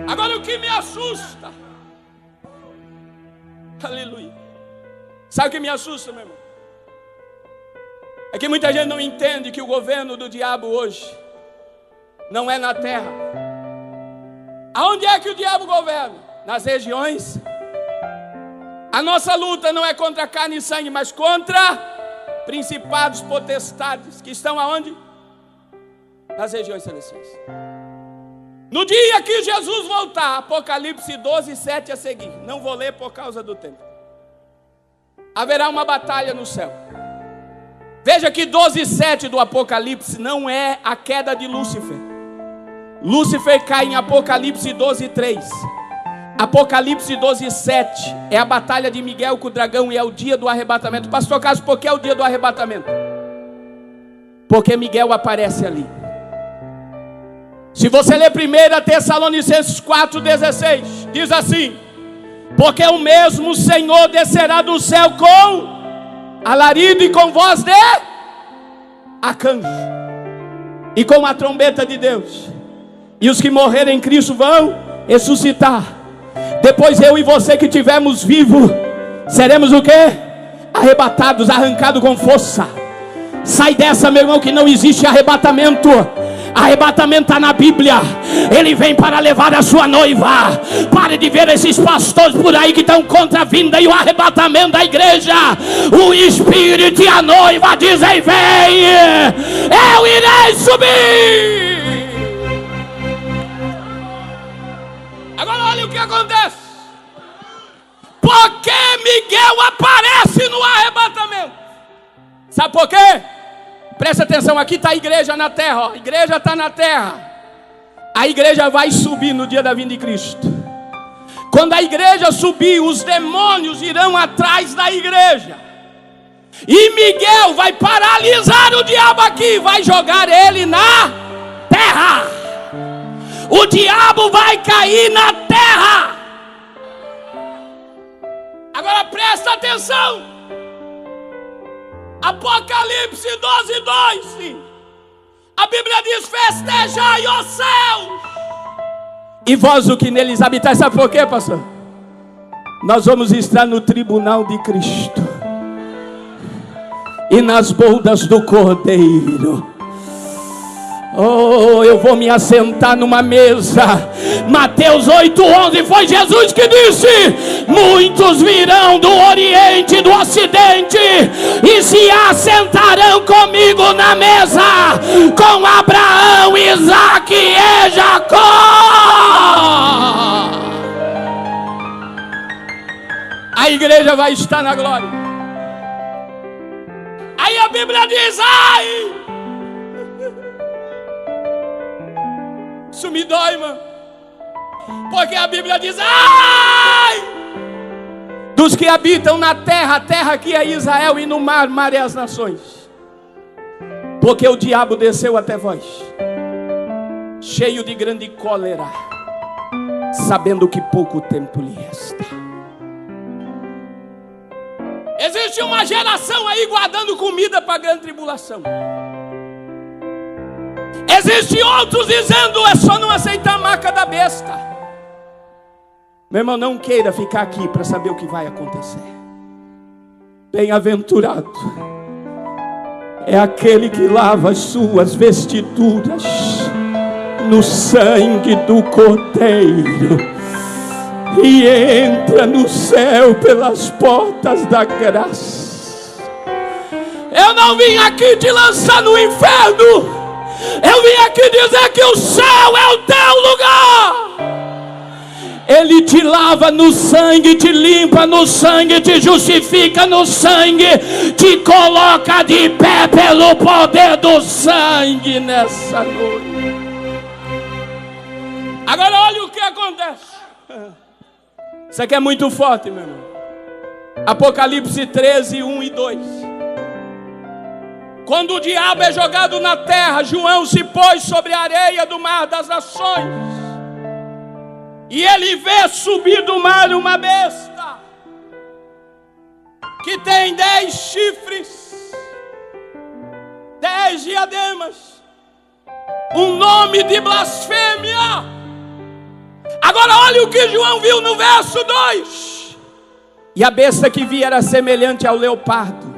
Agora o que me assusta, aleluia, sabe o que me assusta, meu irmão? É que muita gente não entende que o governo do diabo hoje não é na terra. Aonde é que o diabo governa? Nas regiões. A nossa luta não é contra carne e sangue, mas contra principados, potestades, que estão aonde? Nas regiões celestiais. No dia que Jesus voltar, Apocalipse 12:7 a seguir, não vou ler por causa do tempo, haverá uma batalha no céu. Veja que 12:7 do Apocalipse não é a queda de Lúcifer. Lúcifer cai em Apocalipse 12:3. Apocalipse 12:7 é a batalha de Miguel com o dragão e é o dia do arrebatamento. Pastor Carlos, por que é o dia do arrebatamento? Porque Miguel aparece ali. Se você ler 1 Tessalonicenses 4:16, diz assim: porque o mesmo Senhor descerá do céu com alarido e com voz de arcanjo e com a trombeta de Deus, e os que morrerem em Cristo vão ressuscitar. Depois eu e você que estivermos vivos, seremos o quê? Arrebatados, arrancados com força. Sai dessa, meu irmão, que não existe arrebatamento. Arrebatamento está na Bíblia. Ele vem para levar a sua noiva. Pare de ver esses pastores por aí que estão contra a vinda e o arrebatamento da igreja. O Espírito e a noiva dizem: vem, eu irei subir. Agora olha o que acontece. Porque Miguel aparece no arrebatamento. Sabe por quê? Presta atenção, aqui está a igreja na terra, ó. A igreja está na terra. A igreja vai subir no dia da vinda de Cristo. Quando a igreja subir, os demônios irão atrás da igreja. E Miguel vai paralisar o diabo aqui, vai jogar ele na terra. O diabo vai cair na terra. Agora presta atenção. Apocalipse 12:2. A Bíblia diz: festejai os céus e vós o que neles habitais. Sabe por quê, pastor? Nós vamos estar no tribunal de Cristo e nas bodas do Cordeiro. Oh, eu vou me assentar numa mesa. Mateus 8:11, foi Jesus que disse: muitos virão do Oriente e do Ocidente e se assentarão comigo na mesa, com que é Jacó. A igreja vai estar na glória. Aí a Bíblia diz: ai, isso me dói, mano. Porque a Bíblia diz: ai, dos que habitam na terra, a terra que é Israel, e no mar, mar é as nações. Porque o diabo desceu até vós, cheio de grande cólera, sabendo que pouco tempo lhe resta. Existe uma geração aí guardando comida para a grande tribulação. Existem outros dizendo: é só não aceitar a marca da besta. Meu irmão, não queira ficar aqui para saber o que vai acontecer. Bem-aventurado é aquele que lava as suas vestiduras no sangue do Cordeiro e entra no céu pelas portas da graça. Eu não vim aqui te lançar no inferno. Eu vim aqui dizer que o céu é o teu lugar. Ele te lava no sangue, te limpa no sangue, te justifica no sangue, te coloca de pé pelo poder do sangue nessa noite. Agora olha o que acontece. Isso aqui é muito forte, meu irmão. Apocalipse 13, 1 e 2. Quando o diabo é jogado na terra, João se pôs sobre a areia do mar das nações. E ele vê subir do mar uma besta que tem 10 chifres, 10 diademas, um nome de blasfêmia. Agora olha o que João viu no verso 2. E a besta que via era semelhante ao leopardo,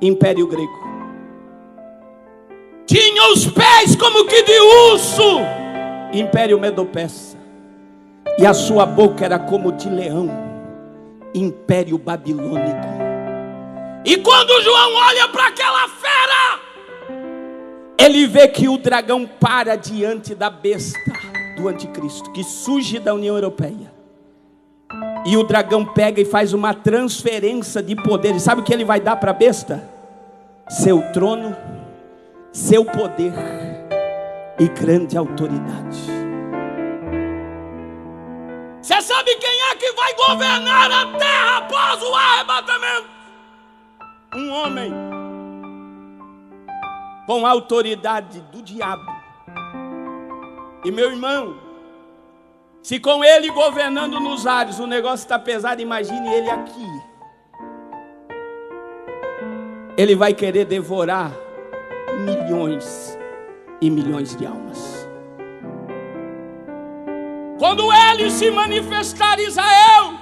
império grego. Tinha os pés como que de urso, império medo-persa. E a sua boca era como de leão, império babilônico. E quando João olha para aquela fera, ele vê que o dragão para diante da besta do anticristo, que surge da União Europeia. E o dragão pega e faz uma transferência de poder. E sabe o que ele vai dar para a besta? Seu trono, seu poder e grande autoridade. Você sabe quem é que vai governar a terra após o arrebatamento? Um homem com a autoridade do diabo. E meu irmão, se com ele governando nos ares o negócio está pesado, imagine ele aqui. Ele vai querer devorar milhões e milhões de almas. Quando ele se manifestar em Israel,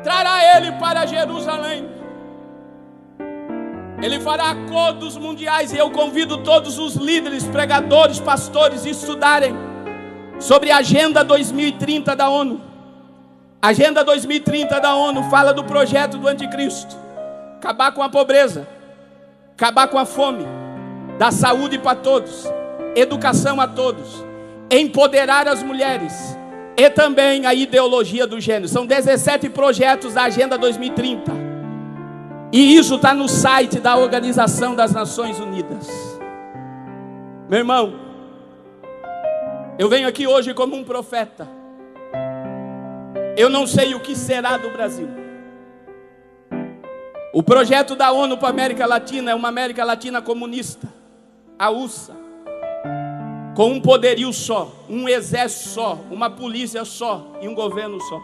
trará ele para Jerusalém. Ele fará acordos mundiais. E eu convido todos os líderes, pregadores, pastores a estudarem sobre a Agenda 2030 da ONU. A Agenda 2030 da ONU fala do projeto do anticristo: acabar com a pobreza, acabar com a fome, dar saúde para todos, educação a todos, empoderar as mulheres e também a ideologia do gênero. São 17 projetos da Agenda 2030. E isso está no site da Organização das Nações Unidas. Meu irmão, eu venho aqui hoje como um profeta. Eu não sei o que será do Brasil. O projeto da ONU para a América Latina é uma América Latina comunista, a USA, com um poderio só, um exército só, uma polícia só e um governo só.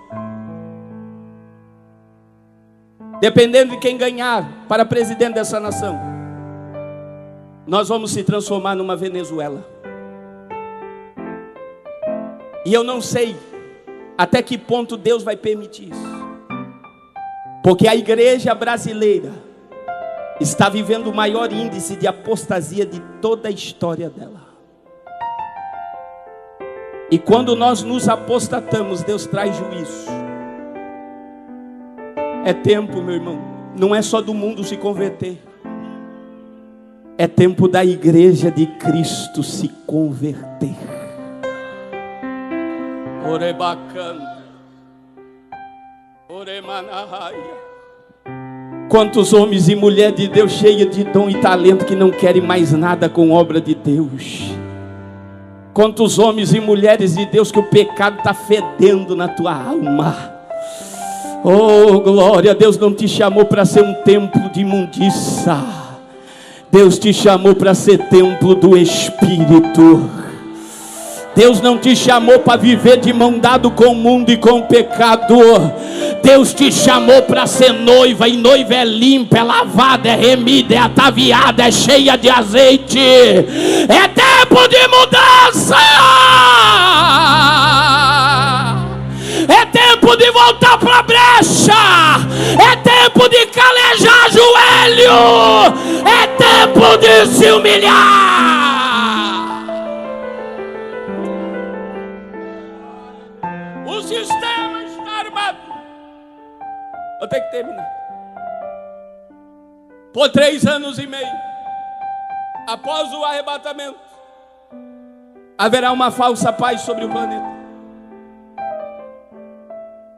Dependendo de quem ganhar para presidente dessa nação, nós vamos se transformar numa Venezuela. E eu não sei até que ponto Deus vai permitir isso. Porque a igreja brasileira está vivendo o maior índice de apostasia de toda a história dela. E quando nós nos apostatamos, Deus traz juízo. É tempo, meu irmão. Não é só do mundo se converter. É tempo da igreja de Cristo se converter. Orebacanda, Oremanahaya. Quantos homens e mulheres de Deus cheios de dom e talento que não querem mais nada com obra de Deus. Quantos homens e mulheres de Deus que o pecado está fedendo na tua alma. Oh glória, Deus não te chamou para ser um templo de imundiça. Deus te chamou para ser templo do Espírito. Deus não te chamou para viver de mão dada com o mundo e com o pecado. Deus te chamou para ser noiva, e noiva é limpa, é lavada, é remida, é ataviada, é cheia de azeite. É tempo de mudança. É tempo de voltar para a brecha. É tempo de calejar joelho. É tempo de se humilhar. O sistema está armado. Eu tenho que terminar. Por 3 anos e meio, após o arrebatamento, haverá uma falsa paz sobre o planeta.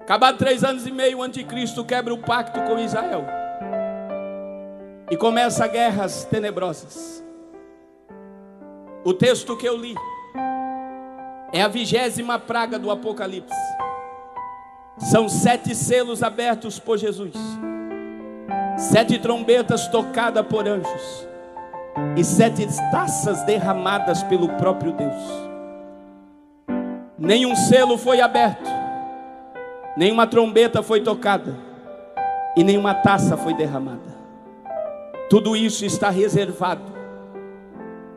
Acabado 3 anos e meio, o anticristo quebra o pacto com Israel e começa guerras tenebrosas. O texto que eu li é a 20ª praga do Apocalipse. São 7 selos abertos por Jesus, 7 trombetas tocadas por anjos e 7 taças derramadas pelo próprio Deus. Nenhum selo foi aberto, nenhuma trombeta foi tocada e nenhuma taça foi derramada. Tudo isso está reservado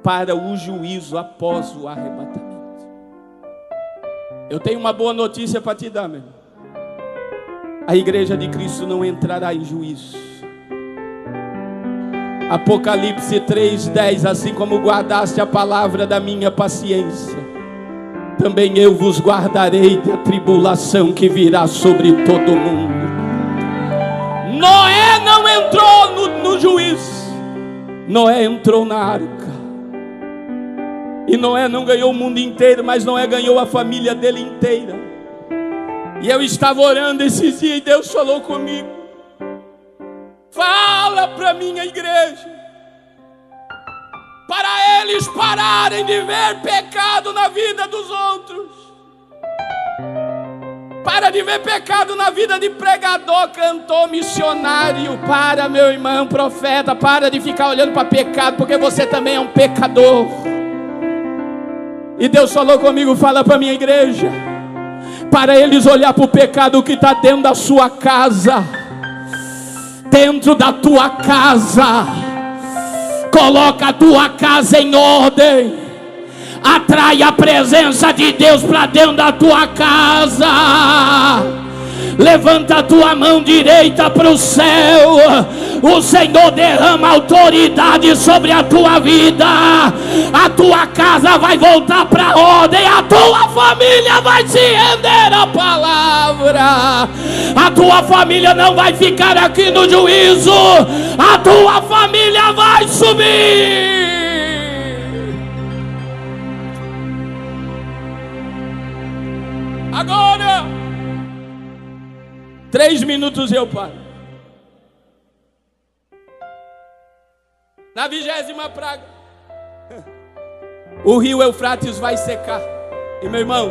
para o juízo após o arrebatamento. Eu tenho uma boa notícia para te dar, meu irmão. A igreja de Cristo não entrará em juízo. Apocalipse 3:10. Assim como guardaste a palavra da minha paciência, também eu vos guardarei da tribulação que virá sobre todo mundo. Noé não entrou no juízo. Noé entrou na arca. E Noé não ganhou o mundo inteiro, mas Noé ganhou a família dele inteira. E eu estava orando esses dias e Deus falou comigo: fala para minha igreja, para eles pararem de ver pecado na vida dos outros. Para de ver pecado na vida de pregador, cantor, missionário. Para, meu irmão, profeta, para de ficar olhando para pecado, porque você também é um pecador. E Deus falou comigo: fala para minha igreja, para eles olhar para o pecado que está dentro da sua casa. Dentro da tua casa, coloca a tua casa em ordem. Atrai a presença de Deus para dentro da tua casa. Levanta a tua mão direita para o céu. O Senhor derrama autoridade sobre a tua vida. A tua casa vai voltar para a ordem. A tua família vai se render à palavra. A tua família não vai ficar aqui no juízo. A tua família vai subir. Agora 3 minutos eu paro. Na 20ª praga, o rio Eufrates vai secar. E meu irmão,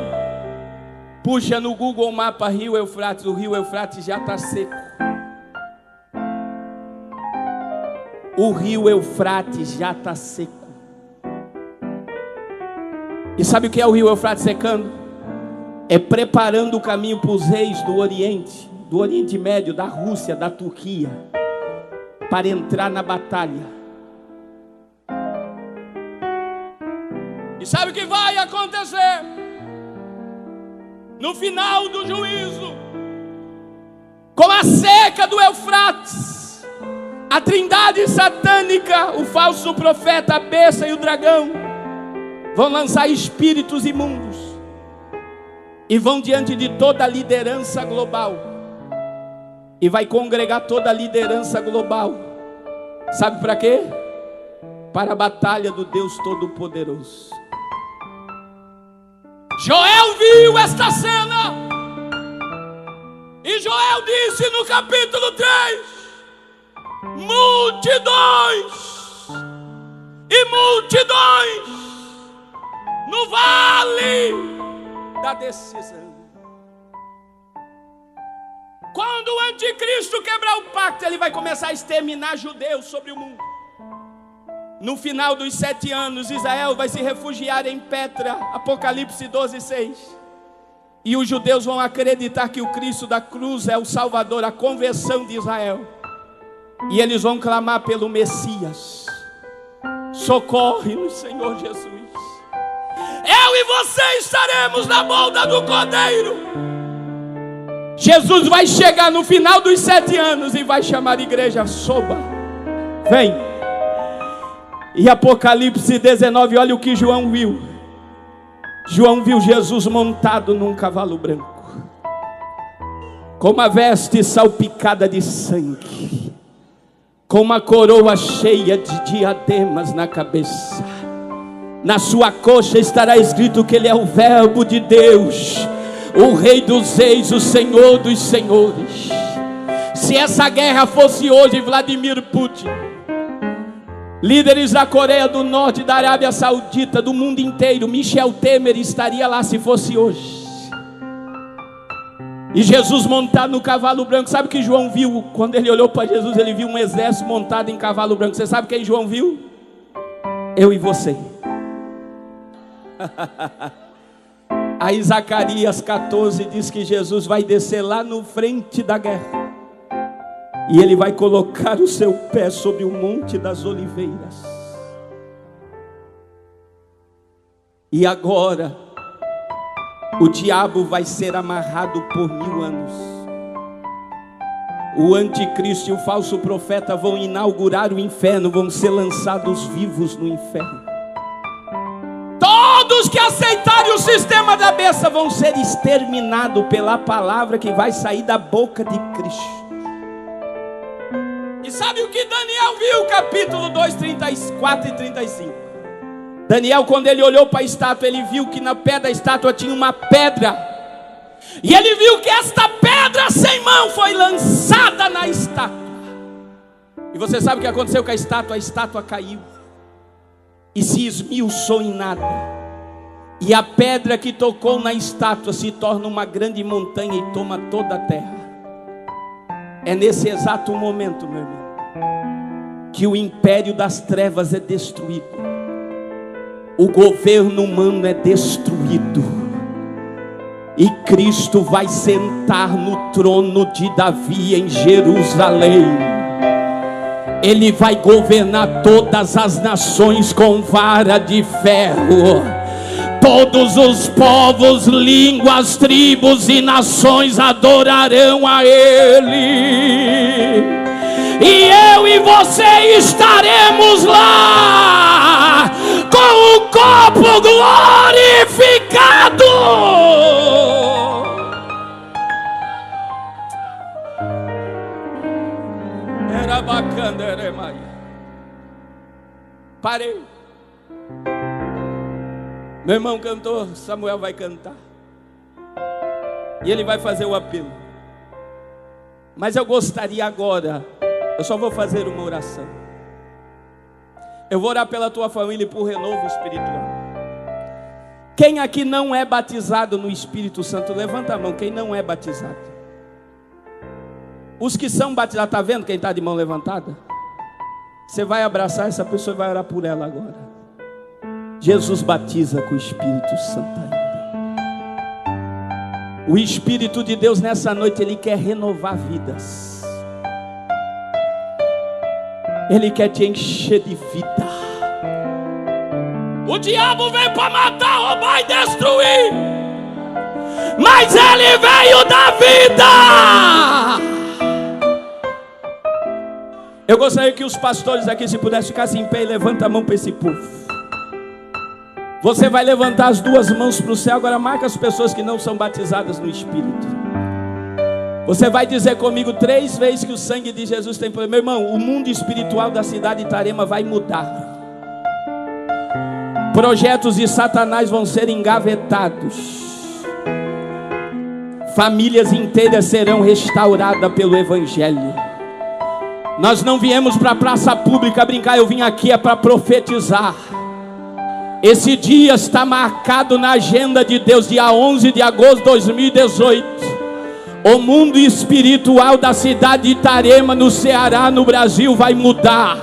puxa no Google Mapa rio Eufrates. O rio Eufrates já está seco. O rio Eufrates já está seco. E sabe o que é o rio Eufrates secando? É preparando o caminho para os reis do Oriente Médio, da Rússia, da Turquia, para entrar na batalha. E sabe o que vai acontecer? No final do juízo, com a seca do Eufrates, a trindade satânica, o falso profeta, a besta e o dragão, vão lançar espíritos imundos. E vão diante de toda a liderança global. E vai congregar toda a liderança global. Sabe para quê? para a batalha do Deus Todo-Poderoso. Joel viu esta cena, e Joel disse no capítulo 3: multidões e multidões no vale da decisão. Quando o anticristo quebrar o pacto, ele vai começar a exterminar judeus sobre o mundo. No final dos 7 anos, Israel vai se refugiar em Petra, Apocalipse 12:6. E os judeus vão acreditar que o Cristo da cruz é o Salvador, a conversão de Israel. E eles vão clamar pelo Messias. Socorre-nos, Senhor Jesus. Eu e você estaremos na boda do Cordeiro. Jesus vai chegar no final dos 7 anos e vai chamar a igreja: soba, vem. E Apocalipse 19, olha o que João viu. João viu Jesus montado num cavalo branco, com uma veste salpicada de sangue, com uma coroa cheia de diademas na cabeça. Na sua coxa estará escrito que ele é o Verbo de Deus, o Rei dos Reis, o Senhor dos Senhores. Se essa guerra fosse hoje, Vladimir Putin, líderes da Coreia do Norte, da Arábia Saudita, do mundo inteiro, Michel Temer estaria lá se fosse hoje. E Jesus montado no cavalo branco. Sabe o que João viu? Quando ele olhou para Jesus, ele viu um exército montado em cavalo branco. Você sabe quem João viu? Eu e você. Aí Zacarias 14 diz que Jesus vai descer lá no frente da guerra, e ele vai colocar o seu pé sobre o Monte das Oliveiras. E agora o diabo vai ser amarrado por 1000 anos. O anticristo e o falso profeta vão inaugurar o inferno, vão ser lançados vivos no inferno. Todos que aceitarem o sistema da besta vão ser exterminados pela palavra que vai sair da boca de Cristo. E sabe o que Daniel viu? Capítulo 2, 34 e 35. Daniel, quando ele olhou para a estátua, ele viu que na pé da estátua tinha uma pedra. E ele viu que esta pedra sem mão foi lançada na estátua. E você sabe o que aconteceu com a estátua? A estátua caiu e se esmiuçou em nada. E a pedra que tocou na estátua se torna uma grande montanha e toma toda a terra. É nesse exato momento, meu irmão, que o império das trevas é destruído. O governo humano é destruído. E Cristo vai sentar no trono de Davi em Jerusalém. Ele vai governar todas as nações com vara de ferro. Todos os povos, línguas, tribos e nações adorarão a Ele. E eu e você estaremos lá com o corpo glorificado. Era bacana, era mais. Parei. Meu irmão cantou, Samuel vai cantar. E ele vai fazer o apelo. Mas eu gostaria agora, eu só vou fazer uma oração. Eu vou orar pela tua família e por renovo espiritual. Quem aqui não é batizado no Espírito Santo, levanta a mão. Quem não é batizado? Os que são batizados, está vendo quem está de mão levantada? Você vai abraçar essa pessoa e vai orar por ela agora. Jesus batiza com o Espírito Santo ainda. O Espírito de Deus nessa noite, Ele quer renovar vidas. Ele quer te encher de vida. O diabo veio para matar, roubar e destruir, mas Ele veio dar vida. Eu gostaria que os pastores aqui, se pudessem ficar assim em pé, e levanta a mão para esse povo. Você vai levantar as duas mãos para o céu. Agora marca as pessoas que não são batizadas no Espírito. Você vai dizer comigo 3 vezes que o sangue de Jesus tem poder. Meu irmão, o mundo espiritual da cidade de Itarema vai mudar. projetos de Satanás vão ser engavetados. Famílias inteiras serão restauradas pelo Evangelho. Nós não viemos para a praça pública brincar, eu vim aqui para profetizar. Esse dia está marcado na agenda de Deus, dia 11 de agosto de 2018. O mundo espiritual da cidade de Itarema, no Ceará, no Brasil, vai mudar.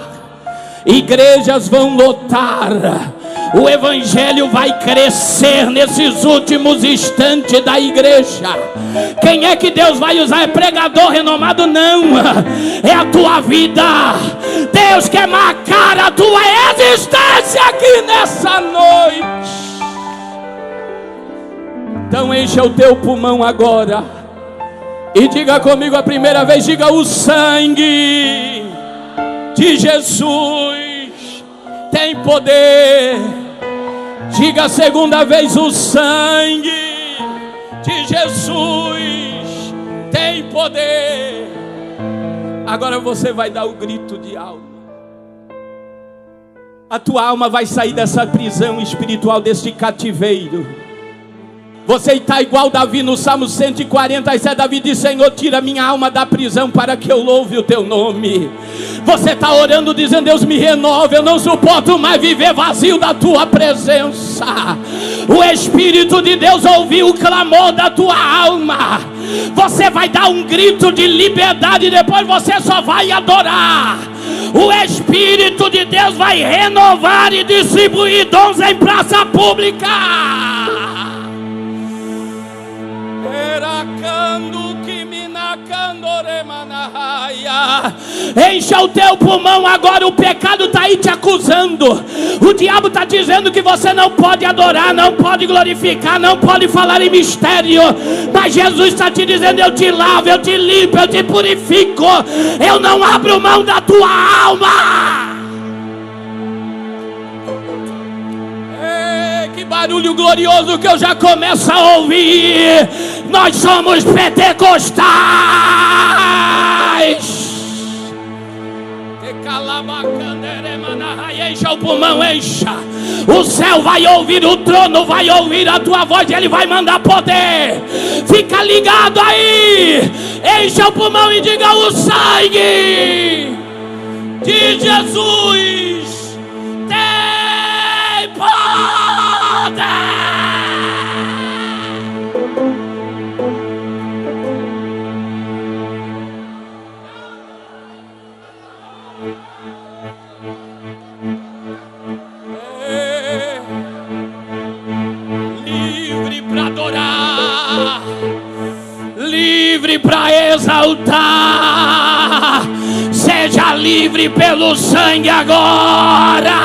Igrejas vão lotar. O Evangelho vai crescer nesses últimos instantes da igreja. Quem é que Deus vai usar? É pregador renomado? Não, é a tua vida. Deus quer marcar a tua existência aqui nessa noite. Então encha o teu pulmão agora e diga comigo a primeira vez, diga: o sangue de Jesus tem poder. Diga a segunda vez: o sangue de Jesus tem poder. Agora você vai dar o grito de alma. A tua alma vai sair dessa prisão espiritual, deste cativeiro. Você está igual Davi no Salmo 147. Davi diz: Senhor, tira minha alma da prisão para que eu louve o teu nome. Você está orando dizendo: Deus, me renova, eu não suporto mais viver vazio da tua presença. O Espírito de Deus ouviu o clamor da tua alma. Você vai dar um grito de liberdade e depois você só vai adorar. O Espírito de Deus vai renovar e distribuir dons em praça pública. Encha o teu pulmão agora. O pecado está aí te acusando. O diabo está dizendo que você não pode adorar, não pode glorificar, não pode falar em mistério. Mas Jesus está te dizendo: eu te lavo, eu te limpo, eu te purifico. Eu não abro mão da tua alma. Que barulho glorioso que eu já começo a ouvir. Nós somos pentecostais. Encha o pulmão, encha. O céu vai ouvir, o trono vai ouvir a tua voz, ele vai mandar poder. Fica ligado aí. Encha o pulmão e diga: o sangue de Jesus tem poder. Livre para adorar, livre para exaltar. Seja livre pelo sangue agora.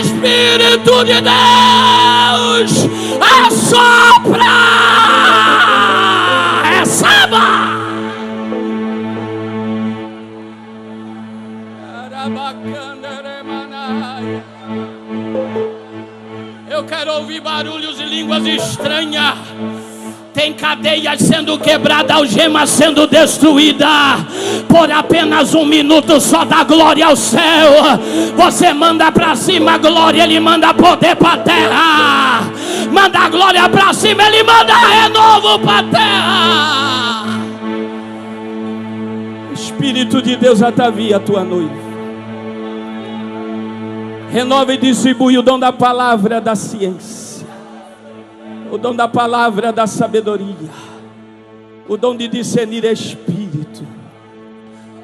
Espírito de Deus, assopra, receba. Eu quero ouvir barulhos e línguas estranhas. Tem cadeias sendo quebradas, algemas sendo destruídas. Por apenas um minuto só dá glória ao céu. Você manda para cima a glória, ele manda poder para a terra. Manda a glória para cima, ele manda renovo para a terra. Espírito de Deus, atavia a tua noiva. Renova e distribui o dom da palavra da ciência, o dom da palavra da sabedoria, o dom de discernir espírito,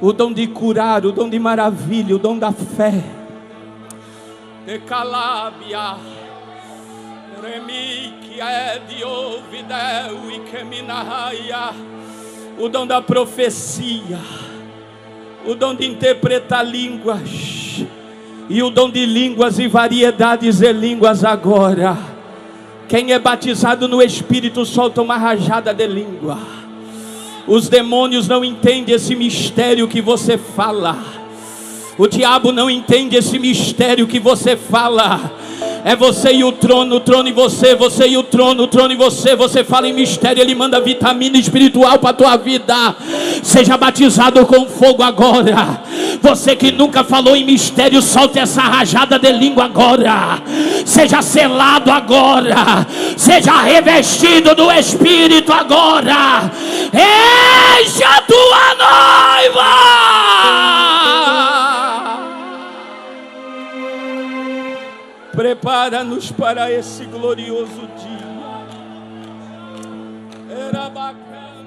o dom de curar, o dom de maravilha, o dom da fé. Decalabia, remique é de ouvideu e caminaia, o dom da profecia, o dom de interpretar línguas. E o dom de línguas e variedades de línguas agora. Quem é batizado no Espírito solta uma rajada de língua. Os demônios não entendem esse mistério que você fala. O diabo não entende esse mistério que você fala. É você e o trono e você, você e o trono e você. Você fala em mistério, Ele manda vitamina espiritual para a tua vida. Seja batizado com fogo agora. Você que nunca falou em mistério, solte essa rajada de língua agora. Seja selado agora. Seja revestido do Espírito agora. Enche a tua noiva. Prepara-nos para esse glorioso dia. Era bacana.